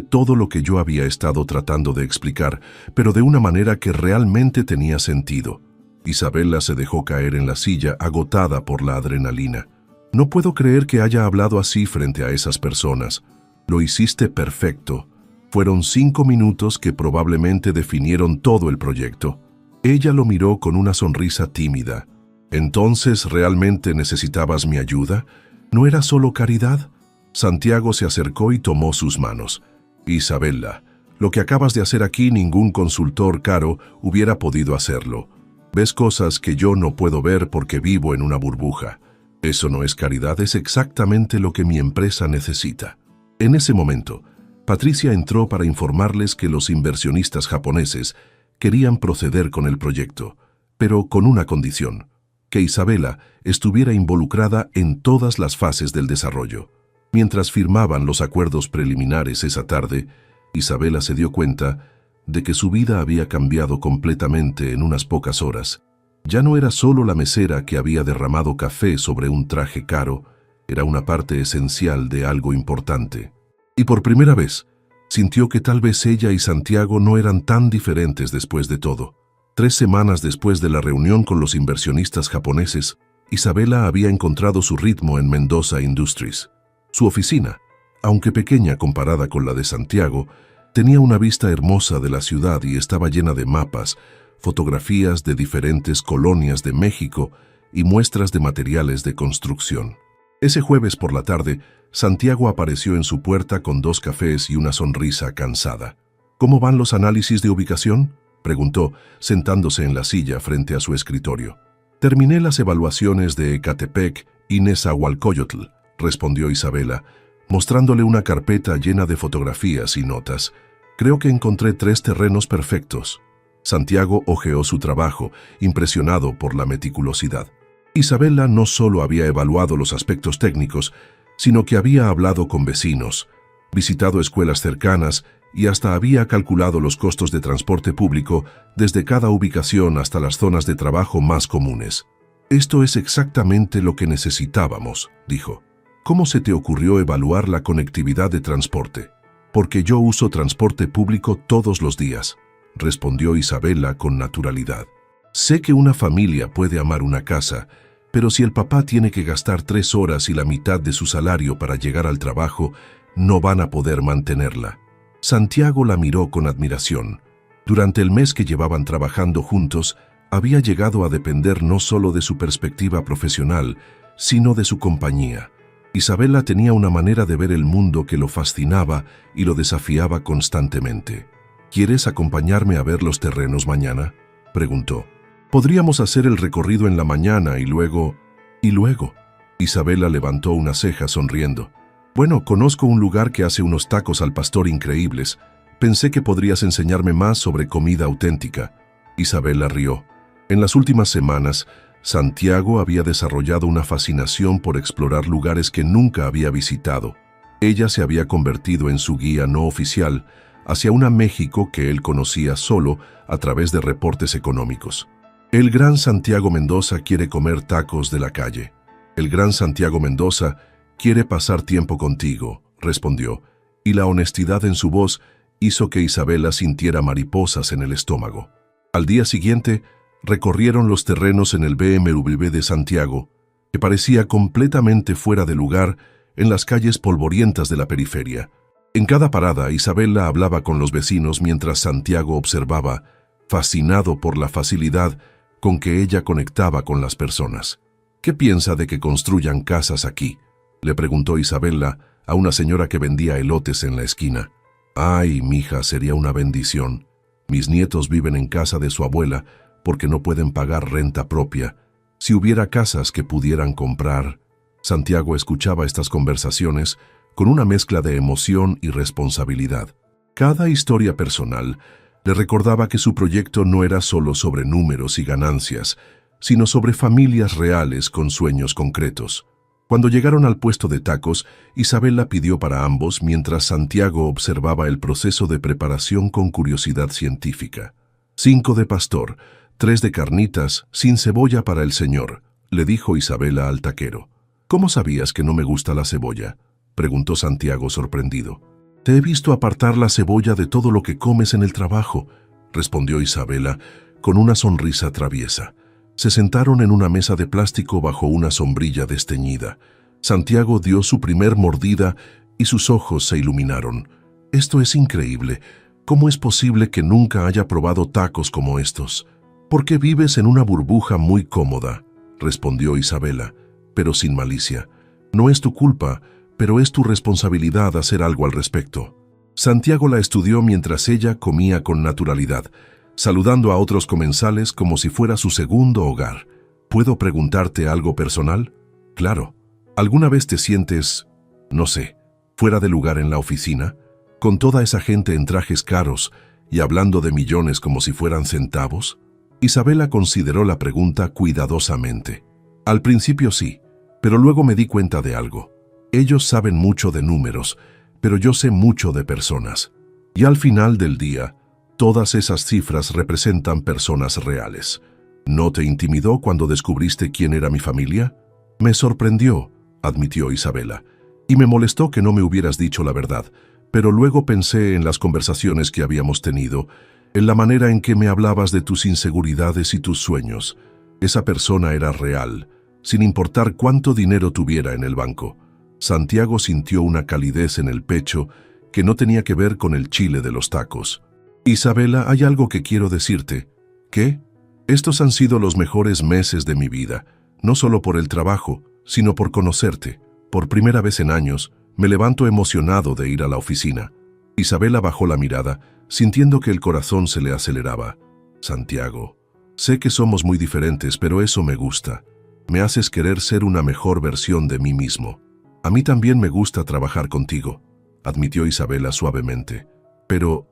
todo lo que yo había estado tratando de explicar, pero de una manera que realmente tenía sentido». Isabela se dejó caer en la silla, agotada por la adrenalina. «No puedo creer que haya hablado así frente a esas personas. Lo hiciste perfecto. Fueron 5 minutos que probablemente definieron todo el proyecto». Ella lo miró con una sonrisa tímida. «¿Entonces realmente necesitabas mi ayuda? ¿No era solo caridad?» Santiago se acercó y tomó sus manos. «Isabela, lo que acabas de hacer aquí ningún consultor caro hubiera podido hacerlo. Ves cosas que yo no puedo ver porque vivo en una burbuja. Eso no es caridad, es exactamente lo que mi empresa necesita». En ese momento, Patricia entró para informarles que los inversionistas japoneses querían proceder con el proyecto, pero con una condición: que Isabela estuviera involucrada en todas las fases del desarrollo. Mientras firmaban los acuerdos preliminares esa tarde, Isabela se dio cuenta de que su vida había cambiado completamente en unas pocas horas. Ya no era solo la mesera que había derramado café sobre un traje caro, era una parte esencial de algo importante. Y por primera vez, sintió que tal vez ella y Santiago no eran tan diferentes después de todo. 3 semanas después de la reunión con los inversionistas japoneses, Isabela había encontrado su ritmo en Mendoza Industries. Su oficina, aunque pequeña comparada con la de Santiago, tenía una vista hermosa de la ciudad y estaba llena de mapas, fotografías de diferentes colonias de México y muestras de materiales de construcción. Ese jueves por la tarde, Santiago apareció en su puerta con 2 cafés y una sonrisa cansada. ¿Cómo van los análisis de ubicación?, preguntó, sentándose en la silla frente a su escritorio. Terminé las evaluaciones de Ecatepec y Nezahualcóyotl, respondió Isabela, mostrándole una carpeta llena de fotografías y notas. Creo que encontré 3 terrenos perfectos. Santiago hojeó su trabajo, impresionado por la meticulosidad. Isabela no solo había evaluado los aspectos técnicos, sino que había hablado con vecinos, visitado escuelas cercanas y hasta había calculado los costos de transporte público desde cada ubicación hasta las zonas de trabajo más comunes. «Esto es exactamente lo que necesitábamos», dijo. «¿Cómo se te ocurrió evaluar la conectividad de transporte?» «Porque yo uso transporte público todos los días», respondió Isabela con naturalidad. «Sé que una familia puede amar una casa, pero si el papá tiene que gastar 3 horas y la mitad de su salario para llegar al trabajo, no van a poder mantenerla». Santiago la miró con admiración. Durante el mes que llevaban trabajando juntos, había llegado a depender no solo de su perspectiva profesional, sino de su compañía. Isabela tenía una manera de ver el mundo que lo fascinaba y lo desafiaba constantemente. «¿Quieres acompañarme a ver los terrenos mañana?», preguntó. «Podríamos hacer el recorrido en la mañana y luego...» «¿Y luego?», Isabela levantó una ceja sonriendo. «Bueno, conozco un lugar que hace unos tacos al pastor increíbles. Pensé que podrías enseñarme más sobre comida auténtica». Isabela rió. En las últimas semanas, Santiago había desarrollado una fascinación por explorar lugares que nunca había visitado. Ella se había convertido en su guía no oficial hacia una México que él conocía solo a través de reportes económicos. «El gran Santiago Mendoza quiere comer tacos de la calle. El gran Santiago Mendoza quiere pasar tiempo contigo», respondió, y la honestidad en su voz hizo que Isabela sintiera mariposas en el estómago. Al día siguiente, recorrieron los terrenos en el BMW de Santiago, que parecía completamente fuera de lugar en las calles polvorientas de la periferia. En cada parada, Isabela hablaba con los vecinos mientras Santiago observaba, fascinado por la facilidad con que ella conectaba con las personas. «¿Qué piensa de que construyan casas aquí?», le preguntó Isabela a una señora que vendía elotes en la esquina. «Ay, mija, sería una bendición. Mis nietos viven en casa de su abuela porque no pueden pagar renta propia. Si hubiera casas que pudieran comprar...» Santiago escuchaba estas conversaciones con una mezcla de emoción y responsabilidad. Cada historia personal le recordaba que su proyecto no era solo sobre números y ganancias, sino sobre familias reales con sueños concretos. Cuando llegaron al puesto de tacos, Isabela pidió para ambos mientras Santiago observaba el proceso de preparación con curiosidad científica. 5 de pastor, 3 de carnitas, sin cebolla para el señor, le dijo Isabela al taquero. «¿Cómo sabías que no me gusta la cebolla?», preguntó Santiago sorprendido. «Te he visto apartar la cebolla de todo lo que comes en el trabajo», respondió Isabela con una sonrisa traviesa. Se sentaron en una mesa de plástico bajo una sombrilla desteñida. Santiago dio su primer mordida y sus ojos se iluminaron. «Esto es increíble. ¿Cómo es posible que nunca haya probado tacos como estos?» «Porque vives en una burbuja muy cómoda», respondió Isabela, pero sin malicia. «No es tu culpa, pero es tu responsabilidad hacer algo al respecto». Santiago la estudió mientras ella comía con naturalidad, saludando a otros comensales como si fuera su segundo hogar. «¿Puedo preguntarte algo personal?». «Claro. ¿Alguna vez te sientes, no sé, fuera de lugar en la oficina, con toda esa gente en trajes caros y hablando de millones como si fueran centavos?» Isabela consideró la pregunta cuidadosamente. «Al principio sí, pero luego me di cuenta de algo. Ellos saben mucho de números, pero yo sé mucho de personas. Y al final del día, todas esas cifras representan personas reales. ¿No te intimidó cuando descubriste quién era mi familia?». «Me sorprendió», admitió Isabela, «y me molestó que no me hubieras dicho la verdad, pero luego pensé en las conversaciones que habíamos tenido, en la manera en que me hablabas de tus inseguridades y tus sueños. Esa persona era real, sin importar cuánto dinero tuviera en el banco». Santiago sintió una calidez en el pecho que no tenía que ver con el chile de los tacos. «Isabela, hay algo que quiero decirte». «¿Qué?». «Estos han sido los mejores meses de mi vida, no solo por el trabajo, sino por conocerte. Por primera vez en años, me levanto emocionado de ir a la oficina». Isabela bajó la mirada, sintiendo que el corazón se le aceleraba. Santiago, sé que somos muy diferentes, pero eso me gusta. Me haces querer ser una mejor versión de mí mismo. A mí también me gusta trabajar contigo, admitió Isabela suavemente. Pero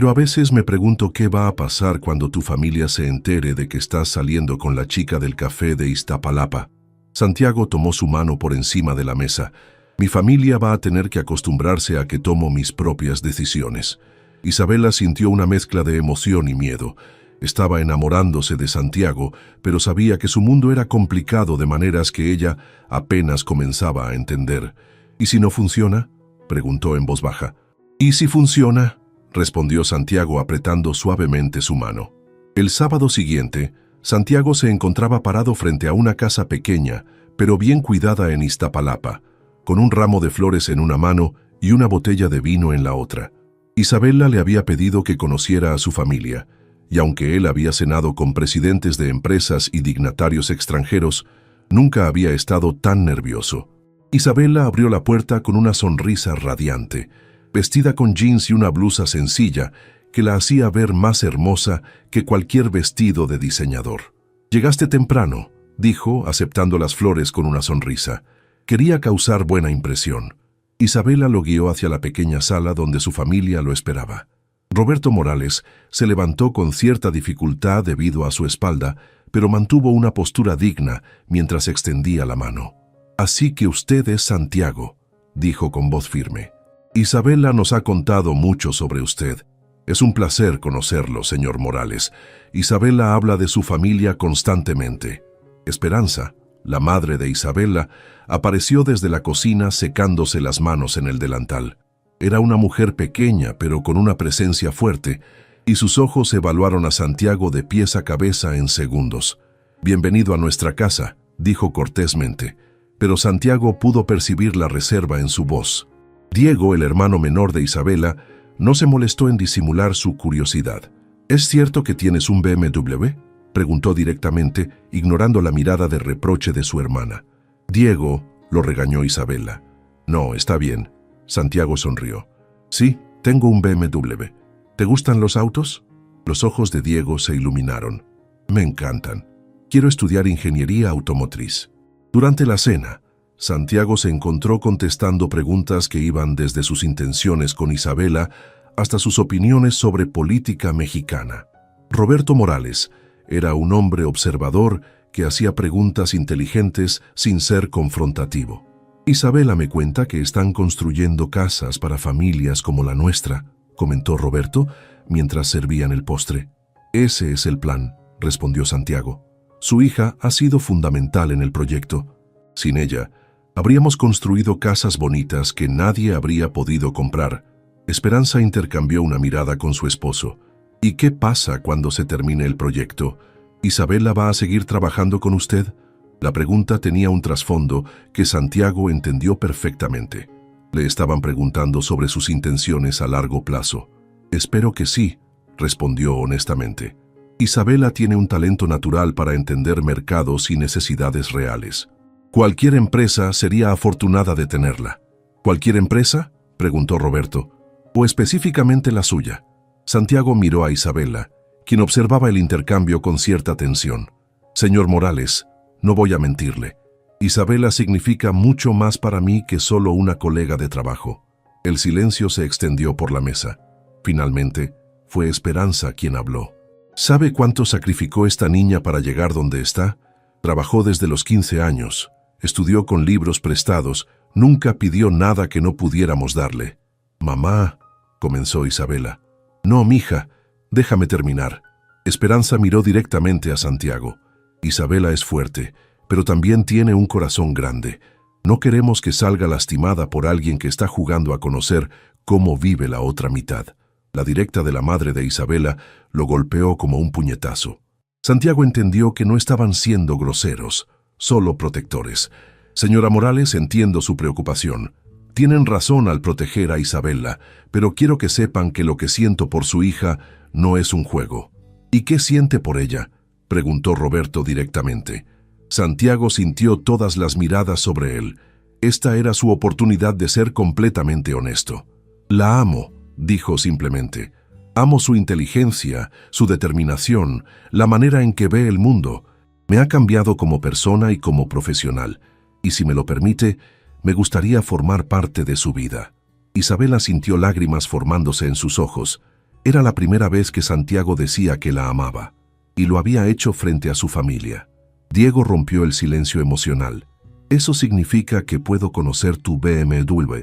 a veces me pregunto qué va a pasar cuando tu familia se entere de que estás saliendo con la chica del café de Iztapalapa. Santiago tomó su mano por encima de la mesa. Mi familia va a tener que acostumbrarse a que tomo mis propias decisiones. Isabela sintió una mezcla de emoción y miedo. Estaba enamorándose de Santiago, pero sabía que su mundo era complicado de maneras que ella apenas comenzaba a entender. ¿Y si no funciona?, preguntó en voz baja. ¿Y si funciona?, respondió Santiago apretando suavemente su mano. El sábado siguiente, Santiago se encontraba parado frente a una casa pequeña, pero bien cuidada en Iztapalapa, con un ramo de flores en una mano y una botella de vino en la otra. Isabela le había pedido que conociera a su familia, y aunque él había cenado con presidentes de empresas y dignatarios extranjeros, nunca había estado tan nervioso. Isabela abrió la puerta con una sonrisa radiante, vestida con jeans y una blusa sencilla que la hacía ver más hermosa que cualquier vestido de diseñador. «Llegaste temprano», dijo, aceptando las flores con una sonrisa. Quería causar buena impresión. Isabela lo guió hacia la pequeña sala donde su familia lo esperaba. Roberto Morales se levantó con cierta dificultad debido a su espalda, pero mantuvo una postura digna mientras extendía la mano. «Así que usted es Santiago», dijo con voz firme. «Isabela nos ha contado mucho sobre usted. Es un placer conocerlo, señor Morales. Isabela habla de su familia constantemente». Esperanza, la madre de Isabela, apareció desde la cocina secándose las manos en el delantal. Era una mujer pequeña, pero con una presencia fuerte, y sus ojos evaluaron a Santiago de pies a cabeza en segundos. «Bienvenido a nuestra casa», dijo cortésmente, pero Santiago pudo percibir la reserva en su voz. Diego, el hermano menor de Isabela, no se molestó en disimular su curiosidad. «¿Es cierto que tienes un BMW?», preguntó directamente, ignorando la mirada de reproche de su hermana. «Diego», lo regañó Isabela. «No, está bien». Santiago sonrió. «Sí, tengo un BMW. ¿Te gustan los autos?». Los ojos de Diego se iluminaron. «Me encantan. Quiero estudiar ingeniería automotriz». Durante la cena, Santiago se encontró contestando preguntas que iban desde sus intenciones con Isabela hasta sus opiniones sobre política mexicana. Roberto Morales era un hombre observador que hacía preguntas inteligentes sin ser confrontativo. «Isabela me cuenta que están construyendo casas para familias como la nuestra», comentó Roberto mientras servían el postre. «Ese es el plan», respondió Santiago. «Su hija ha sido fundamental en el proyecto. Sin ella, habríamos construido casas bonitas que nadie habría podido comprar». Esperanza intercambió una mirada con su esposo. «¿Y qué pasa cuando se termine el proyecto? ¿Isabela va a seguir trabajando con usted?». La pregunta tenía un trasfondo que Santiago entendió perfectamente. Le estaban preguntando sobre sus intenciones a largo plazo. «Espero que sí», respondió honestamente. «Isabela tiene un talento natural para entender mercados y necesidades reales. Cualquier empresa sería afortunada de tenerla». «¿Cualquier empresa?», preguntó Roberto. «¿O específicamente la suya?». Santiago miró a Isabela, quien observaba el intercambio con cierta tensión. «Señor Morales, no voy a mentirle. Isabela significa mucho más para mí que solo una colega de trabajo». El silencio se extendió por la mesa. Finalmente, fue Esperanza quien habló. «¿Sabe cuánto sacrificó esta niña para llegar donde está? Trabajó desde los 15 años, estudió con libros prestados, nunca pidió nada que no pudiéramos darle». «Mamá», comenzó Isabela. «No, mija, déjame terminar». Esperanza miró directamente a Santiago. «Isabela es fuerte, pero también tiene un corazón grande. No queremos que salga lastimada por alguien que está jugando a conocer cómo vive la otra mitad». La directa de la madre de Isabela lo golpeó como un puñetazo. Santiago entendió que no estaban siendo groseros, solo protectores. «Señora Morales, entiendo su preocupación. Tienen razón al proteger a Isabela, pero quiero que sepan que lo que siento por su hija no es un juego». «¿Y qué siente por ella?», preguntó Roberto directamente. Santiago sintió todas las miradas sobre él. Esta era su oportunidad de ser completamente honesto. «La amo», dijo simplemente. Amo su inteligencia, su determinación, la manera en que ve el mundo. Me ha cambiado como persona y como profesional, y si me lo permite, me gustaría formar parte de su vida. Isabela sintió lágrimas formándose en sus ojos. Era la primera vez que Santiago decía que la amaba, y lo había hecho frente a su familia. Diego rompió el silencio emocional. Eso significa que puedo conocer tu BMW.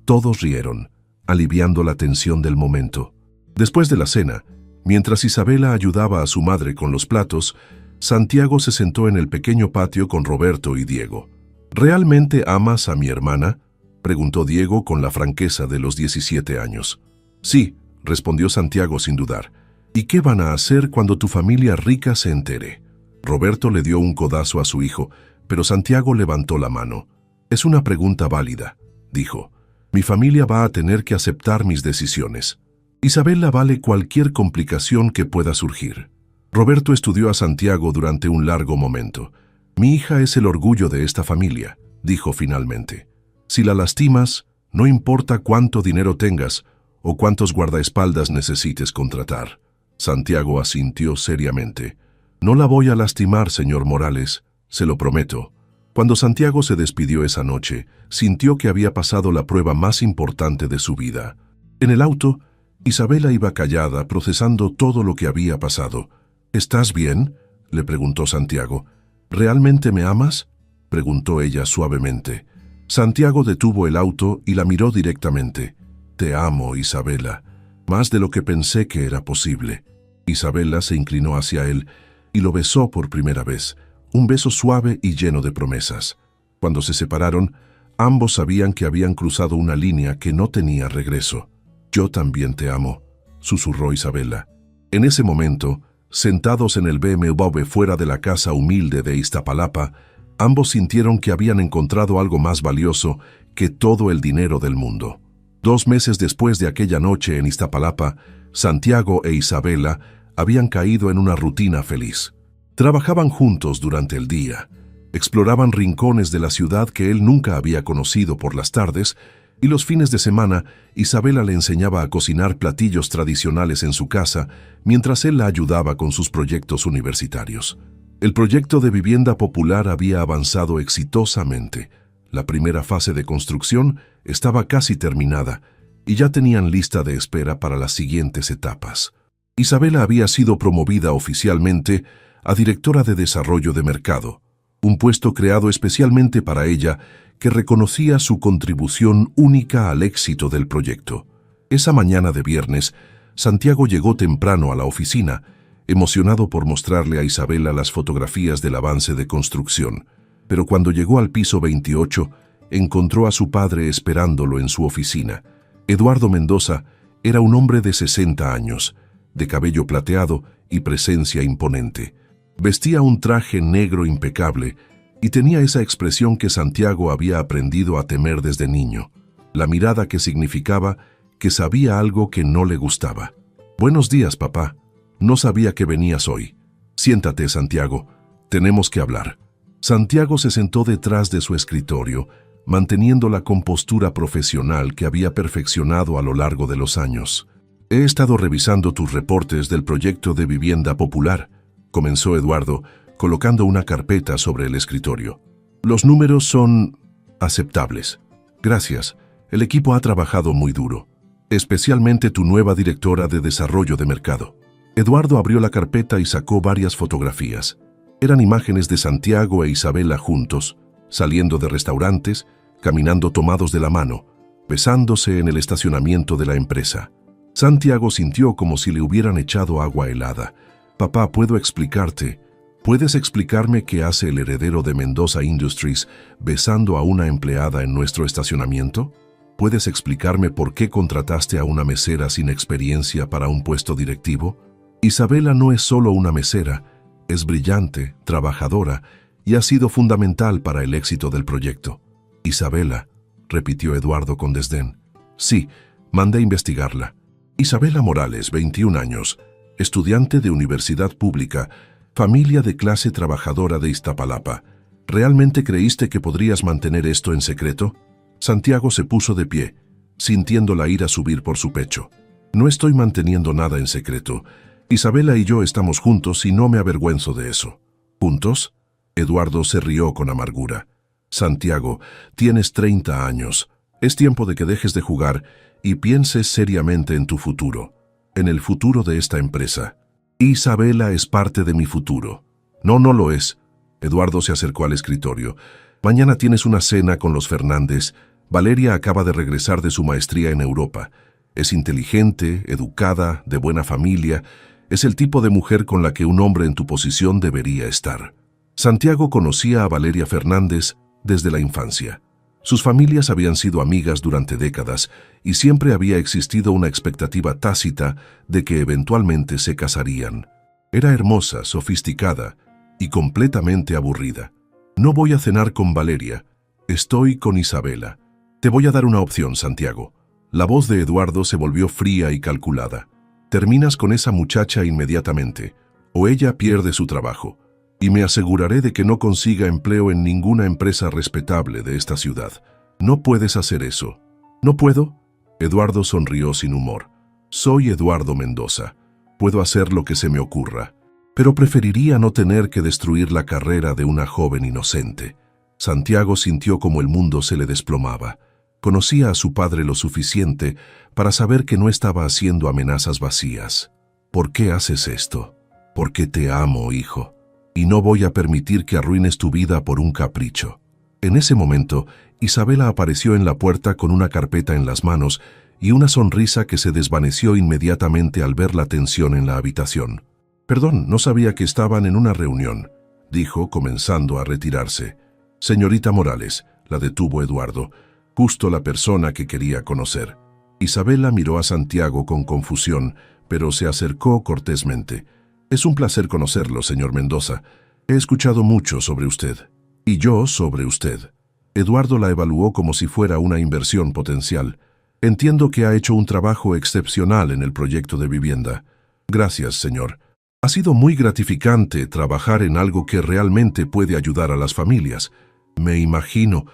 Todos rieron, aliviando la tensión del momento. Después de la cena, mientras Isabela ayudaba a su madre con los platos, Santiago se sentó en el pequeño patio con Roberto y Diego. ¿Realmente amas a mi hermana?, preguntó Diego con la franqueza de los 17 años. Sí, respondió Santiago sin dudar. ¿Y qué van a hacer cuando tu familia rica se entere? Roberto le dio un codazo a su hijo, pero Santiago levantó la mano. Es una pregunta válida, dijo. Mi familia va a tener que aceptar mis decisiones. Isabela vale cualquier complicación que pueda surgir. Roberto estudió a Santiago durante un largo momento. Mi hija es el orgullo de esta familia, dijo finalmente. Si la lastimas, no importa cuánto dinero tengas o cuántos guardaespaldas necesites contratar. Santiago asintió seriamente. No la voy a lastimar, señor Morales, se lo prometo. Cuando Santiago se despidió esa noche, sintió que había pasado la prueba más importante de su vida. En el auto, Isabela iba callada, procesando todo lo que había pasado. ¿Estás bien?, le preguntó Santiago. ¿Realmente me amas?, preguntó ella suavemente. Santiago detuvo el auto y la miró directamente. Te amo, Isabela, más de lo que pensé que era posible. Isabela se inclinó hacia él y lo besó por primera vez, un beso suave y lleno de promesas. Cuando se separaron, ambos sabían que habían cruzado una línea que no tenía regreso. Yo también te amo, susurró Isabela. En ese momento, sentados en el BMW fuera de la casa humilde de Iztapalapa, ambos sintieron que habían encontrado algo más valioso que todo el dinero del mundo. 2 meses después de aquella noche en Iztapalapa, Santiago e Isabela habían caído en una rutina feliz. Trabajaban juntos durante el día, exploraban rincones de la ciudad que él nunca había conocido por las tardes, y los fines de semana Isabela le enseñaba a cocinar platillos tradicionales en su casa, mientras él la ayudaba con sus proyectos universitarios. El proyecto de vivienda popular había avanzado exitosamente. La primera fase de construcción estaba casi terminada y ya tenían lista de espera para las siguientes etapas. Isabela había sido promovida oficialmente a directora de desarrollo de mercado, un puesto creado especialmente para ella que reconocía su contribución única al éxito del proyecto. Esa mañana de viernes, Santiago llegó temprano a la oficina, emocionado por mostrarle a Isabela las fotografías del avance de construcción. Pero cuando llegó al piso 28, encontró a su padre esperándolo en su oficina. Eduardo Mendoza era un hombre de 60 años, de cabello plateado y presencia imponente. Vestía un traje negro impecable y tenía esa expresión que Santiago había aprendido a temer desde niño, la mirada que significaba que sabía algo que no le gustaba. «Buenos días, papá. No sabía que venías hoy. Siéntate, Santiago. Tenemos que hablar». Santiago se sentó detrás de su escritorio, manteniendo la compostura profesional que había perfeccionado a lo largo de los años. «He estado revisando tus reportes del proyecto de vivienda popular», comenzó Eduardo, colocando una carpeta sobre el escritorio. «Los números son aceptables. Gracias. El equipo ha trabajado muy duro, especialmente tu nueva directora de desarrollo de mercado». Eduardo abrió la carpeta y sacó varias fotografías. Eran imágenes de Santiago e Isabela juntos, saliendo de restaurantes, caminando tomados de la mano, besándose en el estacionamiento de la empresa. Santiago sintió como si le hubieran echado agua helada. «Papá, ¿puedo explicarte? ¿Puedes explicarme qué hace el heredero de Mendoza Industries besando a una empleada en nuestro estacionamiento? ¿Puedes explicarme por qué contrataste a una mesera sin experiencia para un puesto directivo? Isabela no es solo una mesera, es brillante, trabajadora y ha sido fundamental para el éxito del proyecto». «Isabela», repitió Eduardo con desdén. «Sí, mandé investigarla. Isabela Morales, 21 años, estudiante de universidad pública, familia de clase trabajadora de Iztapalapa. ¿Realmente creíste que podrías mantener esto en secreto?» Santiago se puso de pie, sintiendo la ira subir por su pecho. No estoy manteniendo nada en secreto. Isabela y yo estamos juntos y no me avergüenzo de eso. ¿Juntos? Eduardo se rió con amargura. Santiago, tienes 30 años. Es tiempo de que dejes de jugar y pienses seriamente en tu futuro, en el futuro de esta empresa. Isabela es parte de mi futuro. No, no lo es. Eduardo se acercó al escritorio. Mañana tienes una cena con los Fernández. Valeria acaba de regresar de su maestría en Europa. Es inteligente, educada, de buena familia. Es el tipo de mujer con la que un hombre en tu posición debería estar. Santiago conocía a Valeria Fernández desde la infancia. Sus familias habían sido amigas durante décadas y siempre había existido una expectativa tácita de que eventualmente se casarían. Era hermosa, sofisticada y completamente aburrida. No voy a cenar con Valeria, estoy con Isabela. Te voy a dar una opción, Santiago. La voz de Eduardo se volvió fría y calculada. Terminas con esa muchacha inmediatamente, o ella pierde su trabajo. Y me aseguraré de que no consiga empleo en ninguna empresa respetable de esta ciudad. No puedes hacer eso. ¿No puedo? Eduardo sonrió sin humor. Soy Eduardo Mendoza. Puedo hacer lo que se me ocurra. Pero preferiría no tener que destruir la carrera de una joven inocente. Santiago sintió como el mundo se le desplomaba. Conocía a su padre lo suficiente para saber que no estaba haciendo amenazas vacías. ¿Por qué haces esto? Porque te amo, hijo. Y no voy a permitir que arruines tu vida por un capricho. En ese momento, Isabela apareció en la puerta con una carpeta en las manos y una sonrisa que se desvaneció inmediatamente al ver la tensión en la habitación. «Perdón, no sabía que estaban en una reunión», dijo, comenzando a retirarse. «Señorita Morales», la detuvo Eduardo, justo la persona que quería conocer. Isabela miró a Santiago con confusión, pero se acercó cortésmente. «Es un placer conocerlo, señor Mendoza. He escuchado mucho sobre usted. Y yo sobre usted». Eduardo la evaluó como si fuera una inversión potencial. «Entiendo que ha hecho un trabajo excepcional en el proyecto de vivienda». «Gracias, señor. Ha sido muy gratificante trabajar en algo que realmente puede ayudar a las familias. Me imagino,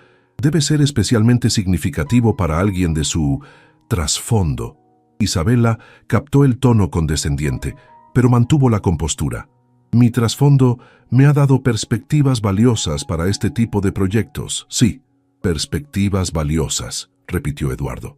debe ser especialmente significativo para alguien de su trasfondo». Isabela captó el tono condescendiente, pero mantuvo la compostura. «Mi trasfondo me ha dado perspectivas valiosas para este tipo de proyectos». «Sí, perspectivas valiosas», repitió Eduardo.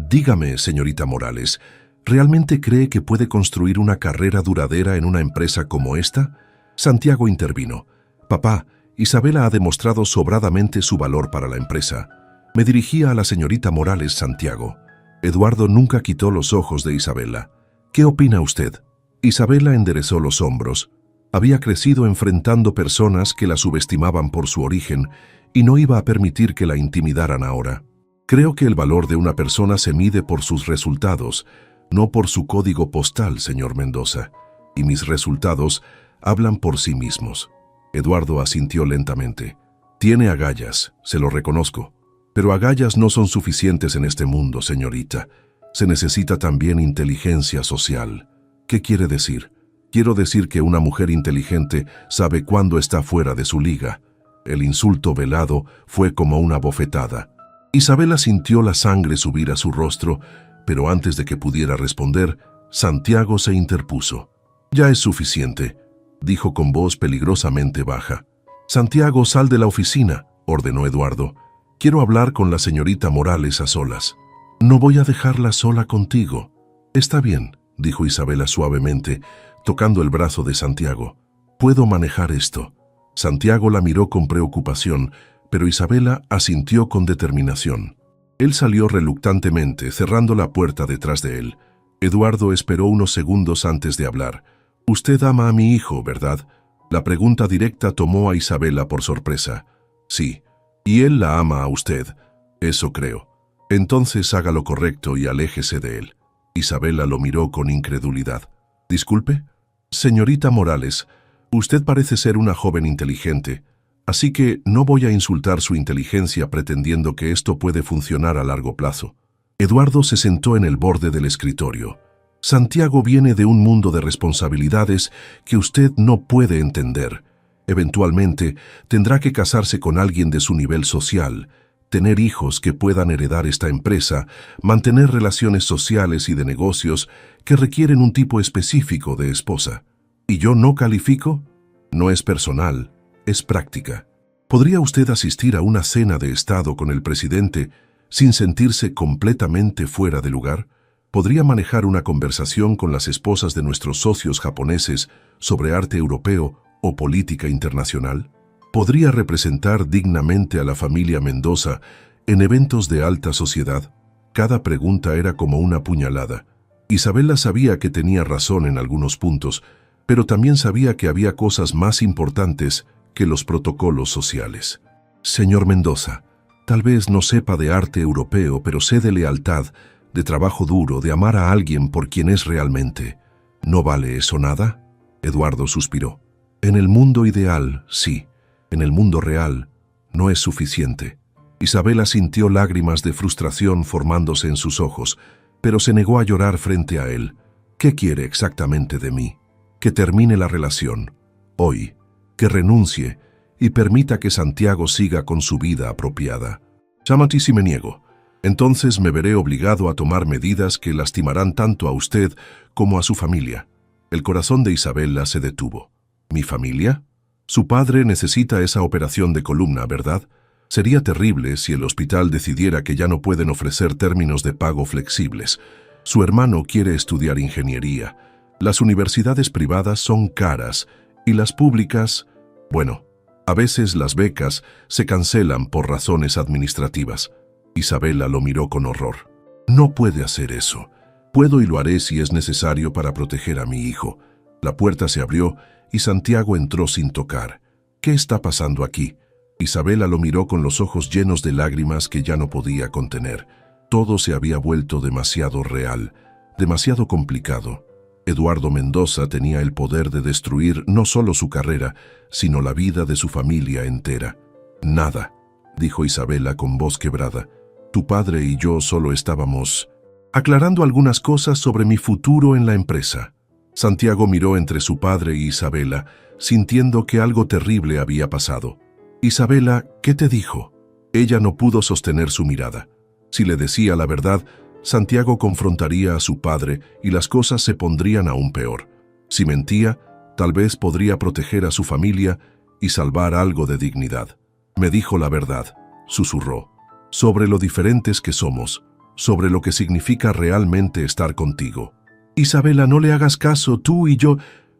«Dígame, señorita Morales, ¿realmente cree que puede construir una carrera duradera en una empresa como esta?» Santiago intervino. «Papá, Isabela ha demostrado sobradamente su valor para la empresa». Me dirigía a la señorita Morales, Santiago. Eduardo nunca quitó los ojos de Isabela. «¿Qué opina usted?» Isabela enderezó los hombros. Había crecido enfrentando personas que la subestimaban por su origen y no iba a permitir que la intimidaran ahora. «Creo que el valor de una persona se mide por sus resultados, no por su código postal, señor Mendoza. Y mis resultados hablan por sí mismos». Eduardo asintió lentamente. «Tiene agallas, se lo reconozco. Pero agallas no son suficientes en este mundo, señorita. Se necesita también inteligencia social». «¿Qué quiere decir?» «Quiero decir que una mujer inteligente sabe cuándo está fuera de su liga». El insulto velado fue como una bofetada. Isabela sintió la sangre subir a su rostro, pero antes de que pudiera responder, Santiago se interpuso. «Ya es suficiente», dijo con voz peligrosamente baja. «Santiago, sal de la oficina», ordenó Eduardo. «Quiero hablar con la señorita Morales a solas». «No voy a dejarla sola contigo». «Está bien», dijo Isabela suavemente, tocando el brazo de Santiago. «Puedo manejar esto». Santiago la miró con preocupación, pero Isabela asintió con determinación. Él salió reluctantemente, cerrando la puerta detrás de él. Eduardo esperó unos segundos antes de hablar. «Usted ama a mi hijo, ¿verdad?» La pregunta directa tomó a Isabela por sorpresa. «Sí, y él la ama a usted. Eso creo. Entonces haga lo correcto y aléjese de él». Isabela lo miró con incredulidad. «¿Disculpe?» «Señorita Morales, usted parece ser una joven inteligente, así que no voy a insultar su inteligencia pretendiendo que esto puede funcionar a largo plazo». Eduardo se sentó en el borde del escritorio. «Santiago viene de un mundo de responsabilidades que usted no puede entender. Eventualmente tendrá que casarse con alguien de su nivel social, tener hijos que puedan heredar esta empresa, mantener relaciones sociales y de negocios que requieren un tipo específico de esposa. ¿Y yo no califico? No es personal, es práctica. ¿Podría usted asistir a una cena de Estado con el presidente sin sentirse completamente fuera de lugar? ¿Podría manejar una conversación con las esposas de nuestros socios japoneses sobre arte europeo o política internacional? ¿Podría representar dignamente a la familia Mendoza en eventos de alta sociedad? Cada pregunta era como una puñalada. Isabela sabía que tenía razón en algunos puntos, pero también sabía que había cosas más importantes que los protocolos sociales. Señor Mendoza, tal vez no sepa de arte europeo, pero sé de lealtad, de trabajo duro, de amar a alguien por quien es realmente. ¿No vale eso nada? Eduardo suspiró. En el mundo ideal, sí. En el mundo real, no es suficiente. Isabela sintió lágrimas de frustración formándose en sus ojos, pero se negó a llorar frente a él. ¿Qué quiere exactamente de mí? Que termine la relación. Hoy. Que renuncie y permita que Santiago siga con su vida apropiada. Chamati, si me niego, entonces me veré obligado a tomar medidas que lastimarán tanto a usted como a su familia. El corazón de Isabela se detuvo. ¿Mi familia? Su padre necesita esa operación de columna, ¿verdad? Sería terrible si el hospital decidiera que ya no pueden ofrecer términos de pago flexibles. Su hermano quiere estudiar ingeniería. Las universidades privadas son caras y las públicas, bueno, a veces las becas se cancelan por razones administrativas. Isabela lo miró con horror. No puede hacer eso. Puedo y lo haré si es necesario para proteger a mi hijo. La puerta se abrió y Santiago entró sin tocar. ¿Qué está pasando aquí? Isabela lo miró con los ojos llenos de lágrimas que ya no podía contener. Todo se había vuelto demasiado real, demasiado complicado. Eduardo Mendoza tenía el poder de destruir no solo su carrera, sino la vida de su familia entera. Nada, dijo Isabela con voz quebrada. Tu padre y yo solo estábamos aclarando algunas cosas sobre mi futuro en la empresa. Santiago miró entre su padre y Isabela, sintiendo que algo terrible había pasado. Isabela, ¿qué te dijo? Ella no pudo sostener su mirada. Si le decía la verdad, Santiago confrontaría a su padre y las cosas se pondrían aún peor. Si mentía, tal vez podría proteger a su familia y salvar algo de dignidad. Me dijo la verdad, susurró, sobre lo diferentes que somos, sobre lo que significa realmente estar contigo. Isabela, no le hagas caso, tú y yo.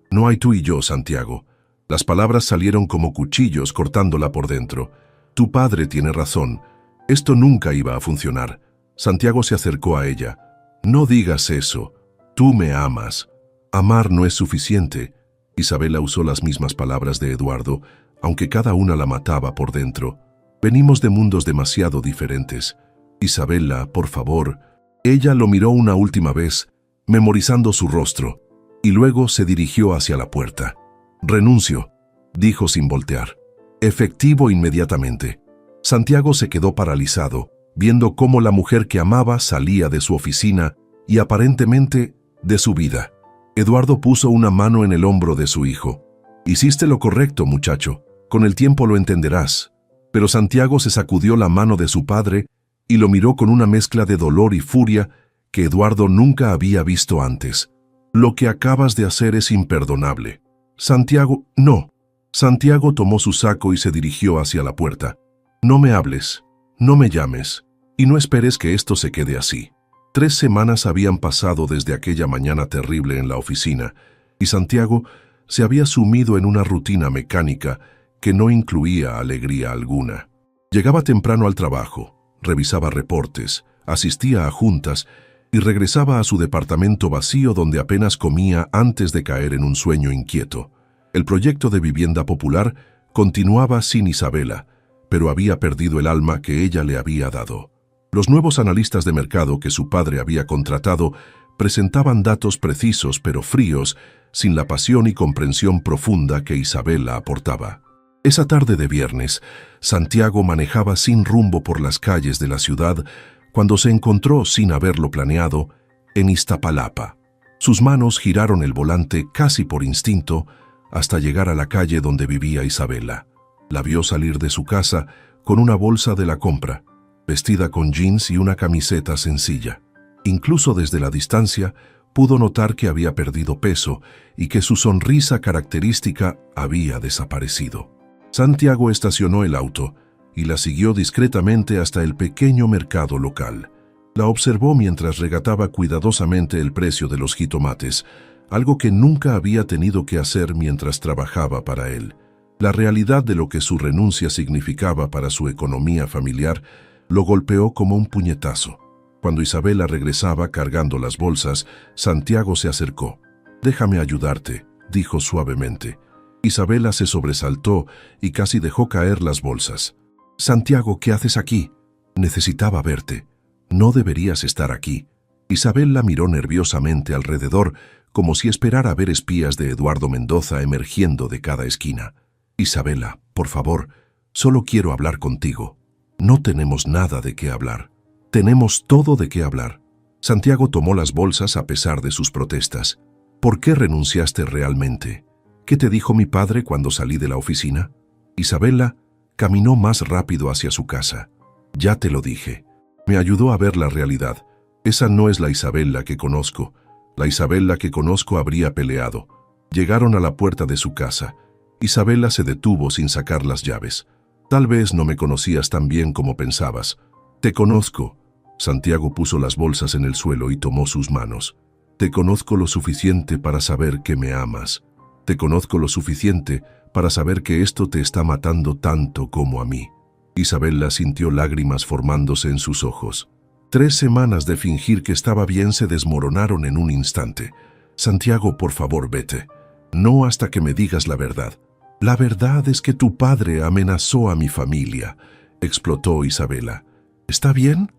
No hay tú y yo, Santiago. Las palabras salieron como cuchillos cortándola por dentro. Tu padre tiene razón. Esto nunca iba a funcionar. Santiago se acercó a ella. No digas eso. Tú me amas. Amar no es suficiente. Isabela usó las mismas palabras de Eduardo, aunque cada una la mataba por dentro. Venimos de mundos demasiado diferentes. Isabela, por favor. Ella lo miró una última vez, memorizando su rostro, y luego se dirigió hacia la puerta. Renuncio, dijo sin voltear. Efectivo inmediatamente. Santiago se quedó paralizado, viendo cómo la mujer que amaba salía de su oficina y aparentemente de su vida. Eduardo puso una mano en el hombro de su hijo. Hiciste lo correcto, muchacho. Con el tiempo lo entenderás. Pero Santiago se sacudió la mano de su padre y lo miró con una mezcla de dolor y furia que Eduardo nunca había visto antes. Lo que acabas de hacer es imperdonable. Santiago, no. Santiago tomó su saco y se dirigió hacia la puerta. No me hables, no me llames, y no esperes que esto se quede así. 3 semanas habían pasado desde aquella mañana terrible en la oficina, y Santiago se había sumido en una rutina mecánica que no incluía alegría alguna. Llegaba temprano al trabajo, revisaba reportes, asistía a juntas y regresaba a su departamento vacío donde apenas comía antes de caer en un sueño inquieto. El proyecto de vivienda popular continuaba sin Isabela, pero había perdido el alma que ella le había dado. Los nuevos analistas de mercado que su padre había contratado presentaban datos precisos pero fríos, sin la pasión y comprensión profunda que Isabela aportaba. Esa tarde de viernes, Santiago manejaba sin rumbo por las calles de la ciudad cuando se encontró, sin haberlo planeado, en Iztapalapa. Sus manos giraron el volante casi por instinto hasta llegar a la calle donde vivía Isabela. La vio salir de su casa con una bolsa de la compra, vestida con jeans y una camiseta sencilla. Incluso desde la distancia, pudo notar que había perdido peso y que su sonrisa característica había desaparecido. Santiago estacionó el auto y la siguió discretamente hasta el pequeño mercado local. La observó mientras regataba cuidadosamente el precio de los jitomates, algo que nunca había tenido que hacer mientras trabajaba para él. La realidad de lo que su renuncia significaba para su economía familiar lo golpeó como un puñetazo. Cuando Isabela regresaba cargando las bolsas, Santiago se acercó. «Déjame ayudarte», dijo suavemente. Isabela se sobresaltó y casi dejó caer las bolsas. «Santiago, ¿qué haces aquí? Necesitaba verte. No deberías estar aquí». Isabela miró nerviosamente alrededor, como si esperara ver espías de Eduardo Mendoza emergiendo de cada esquina. «Isabela, por favor, solo quiero hablar contigo». «No tenemos nada de qué hablar». «Tenemos todo de qué hablar». Santiago tomó las bolsas a pesar de sus protestas. «¿Por qué renunciaste realmente? ¿Qué te dijo mi padre cuando salí de la oficina?» Isabela caminó más rápido hacia su casa. «Ya te lo dije. Me ayudó a ver la realidad. Esa no es la Isabela que conozco. La Isabela que conozco habría peleado». Llegaron a la puerta de su casa. Isabela se detuvo sin sacar las llaves. «Tal vez no me conocías tan bien como pensabas». «Te conozco». Santiago puso las bolsas en el suelo y tomó sus manos. «Te conozco lo suficiente para saber que me amas. Te conozco lo suficiente para saber que esto te está matando tanto como a mí». Isabela sintió lágrimas formándose en sus ojos. 3 semanas de fingir que estaba bien se desmoronaron en un instante. «Santiago, por favor, vete. No hasta que me digas la verdad». «La verdad es que tu padre amenazó a mi familia», explotó Isabela. «¿Está bien?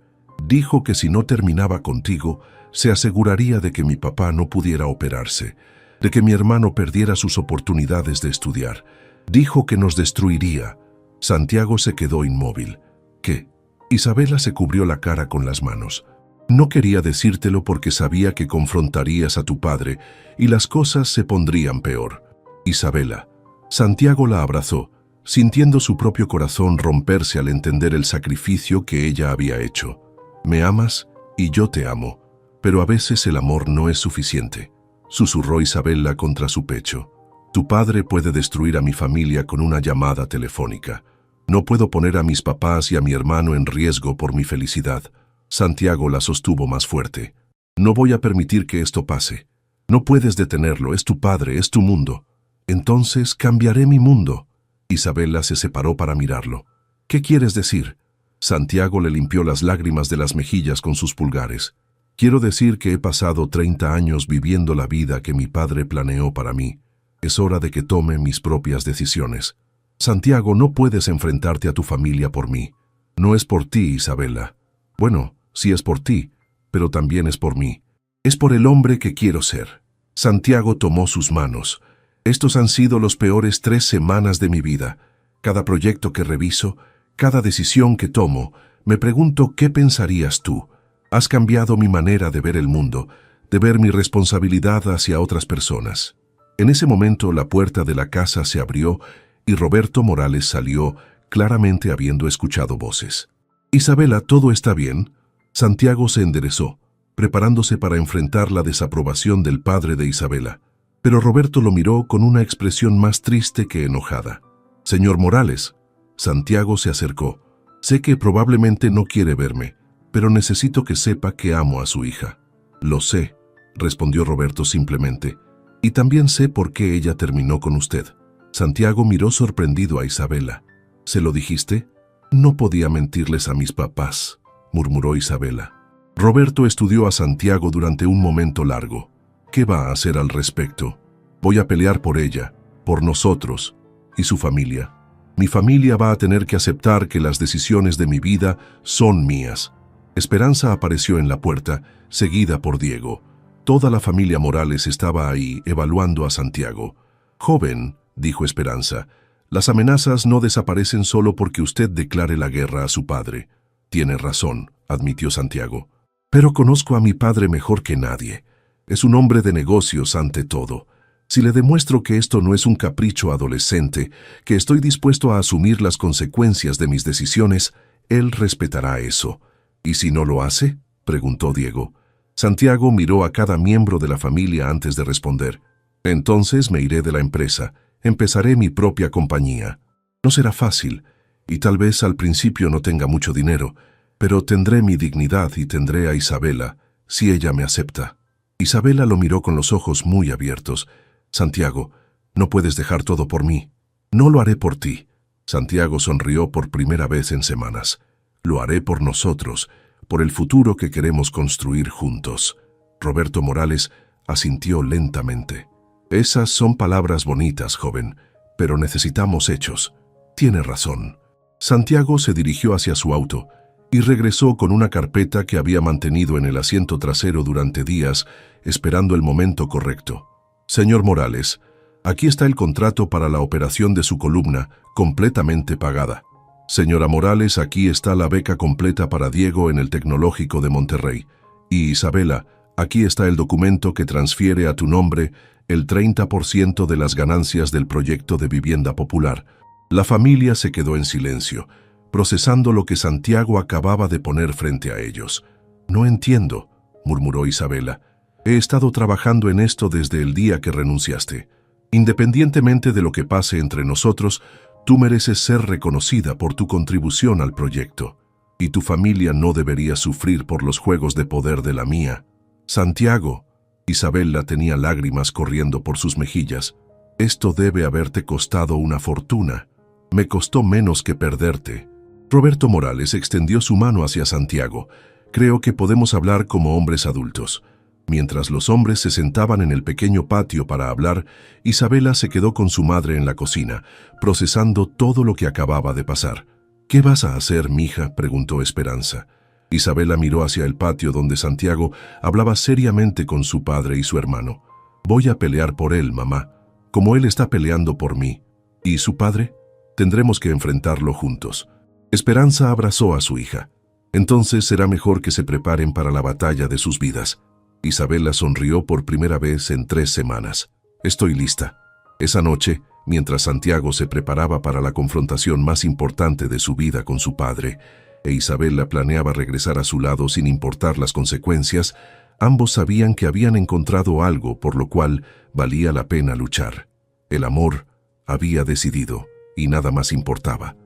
Dijo que si no terminaba contigo, se aseguraría de que mi papá no pudiera operarse, de que mi hermano perdiera sus oportunidades de estudiar. Dijo que nos destruiría». Santiago se quedó inmóvil. «¿Qué?». Isabela se cubrió la cara con las manos. «No quería decírtelo porque sabía que confrontarías a tu padre y las cosas se pondrían peor». «Isabela». Santiago la abrazó, sintiendo su propio corazón romperse al entender el sacrificio que ella había hecho. «Me amas y yo te amo, pero a veces el amor no es suficiente», susurró Isabela contra su pecho. «Tu padre puede destruir a mi familia con una llamada telefónica. No puedo poner a mis papás y a mi hermano en riesgo por mi felicidad». Santiago la sostuvo más fuerte. «No voy a permitir que esto pase. No puedes detenerlo, es tu padre, es tu mundo». «Entonces cambiaré mi mundo». Isabela se separó para mirarlo. «¿Qué quieres decir?». Santiago le limpió las lágrimas de las mejillas con sus pulgares. «Quiero decir que he pasado 30 años viviendo la vida que mi padre planeó para mí. Es hora de que tome mis propias decisiones». «Santiago, no puedes enfrentarte a tu familia por mí. No es por ti, Isabela. Bueno, sí es por ti, pero también es por mí. Es por el hombre que quiero ser». Santiago tomó sus manos. «Estos han sido los peores 3 semanas de mi vida. Cada proyecto que reviso, cada decisión que tomo, me pregunto qué pensarías tú. Has cambiado mi manera de ver el mundo, de ver mi responsabilidad hacia otras personas». En ese momento la puerta de la casa se abrió y Roberto Morales salió, claramente habiendo escuchado voces. «Isabela, ¿todo está bien?». Santiago se enderezó, preparándose para enfrentar la desaprobación del padre de Isabela. Pero Roberto lo miró con una expresión más triste que enojada. «Señor Morales». Santiago se acercó. «Sé que probablemente no quiere verme, pero necesito que sepa que amo a su hija». «Lo sé», respondió Roberto simplemente. «Y también sé por qué ella terminó con usted». Santiago miró sorprendido a Isabela. «¿Se lo dijiste?». «No podía mentirles a mis papás», murmuró Isabela. Roberto estudió a Santiago durante un momento largo. «¿Qué va a hacer al respecto?». «Voy a pelear por ella, por nosotros y su familia. Mi familia va a tener que aceptar que las decisiones de mi vida son mías». Esperanza apareció en la puerta, seguida por Diego. Toda la familia Morales estaba ahí, evaluando a Santiago. «Joven», dijo Esperanza, «las amenazas no desaparecen solo porque usted declare la guerra a su padre». «Tiene razón», admitió Santiago. «Pero conozco a mi padre mejor que nadie. Es un hombre de negocios ante todo. Si le demuestro que esto no es un capricho adolescente, que estoy dispuesto a asumir las consecuencias de mis decisiones, él respetará eso. ¿Y si no lo hace?, preguntó Diego. Santiago miró a cada miembro de la familia antes de responder. Entonces me iré de la empresa. Empezaré mi propia compañía. No será fácil, y tal vez al principio no tenga mucho dinero, pero tendré mi dignidad y tendré a Isabela, si ella me acepta. Isabela lo miró con los ojos muy abiertos. Santiago, no puedes dejar todo por mí. No lo haré por ti. Santiago sonrió por primera vez en semanas. Lo haré por nosotros, por el futuro que queremos construir juntos. Roberto Morales asintió lentamente. Esas son palabras bonitas, joven, pero necesitamos hechos. Tiene razón. Santiago se dirigió hacia su auto y regresó con una carpeta que había mantenido en el asiento trasero durante días, esperando el momento correcto. Señor Morales, aquí está el contrato para la operación de su columna, completamente pagada. Señora Morales, aquí está la beca completa para Diego en el Tecnológico de Monterrey. Y Isabela, aquí está el documento que transfiere a tu nombre el 30% de las ganancias del proyecto de vivienda popular. La familia se quedó en silencio, procesando lo que Santiago acababa de poner frente a ellos. No entiendo, murmuró Isabela. He estado trabajando en esto desde el día que renunciaste. Independientemente de lo que pase entre nosotros, tú mereces ser reconocida por tu contribución al proyecto. Y tu familia no debería sufrir por los juegos de poder de la mía. Santiago, Isabela tenía lágrimas corriendo por sus mejillas. Esto debe haberte costado una fortuna. Me costó menos que perderte. Roberto Morales extendió su mano hacia Santiago. Creo que podemos hablar como hombres adultos. Mientras los hombres se sentaban en el pequeño patio para hablar, Isabela se quedó con su madre en la cocina, procesando todo lo que acababa de pasar. ¿Qué vas a hacer, mija?, preguntó Esperanza. Isabela miró hacia el patio donde Santiago hablaba seriamente con su padre y su hermano. Voy a pelear por él, mamá, como él está peleando por mí. ¿Y su padre? Tendremos que enfrentarlo juntos. Esperanza abrazó a su hija. Entonces será mejor que se preparen para la batalla de sus vidas. Isabela sonrió por primera vez en 3 semanas. Estoy lista. Esa noche, mientras Santiago se preparaba para la confrontación más importante de su vida con su padre, e Isabela planeaba regresar a su lado sin importar las consecuencias, ambos sabían que habían encontrado algo por lo cual valía la pena luchar. El amor había decidido, y nada más importaba.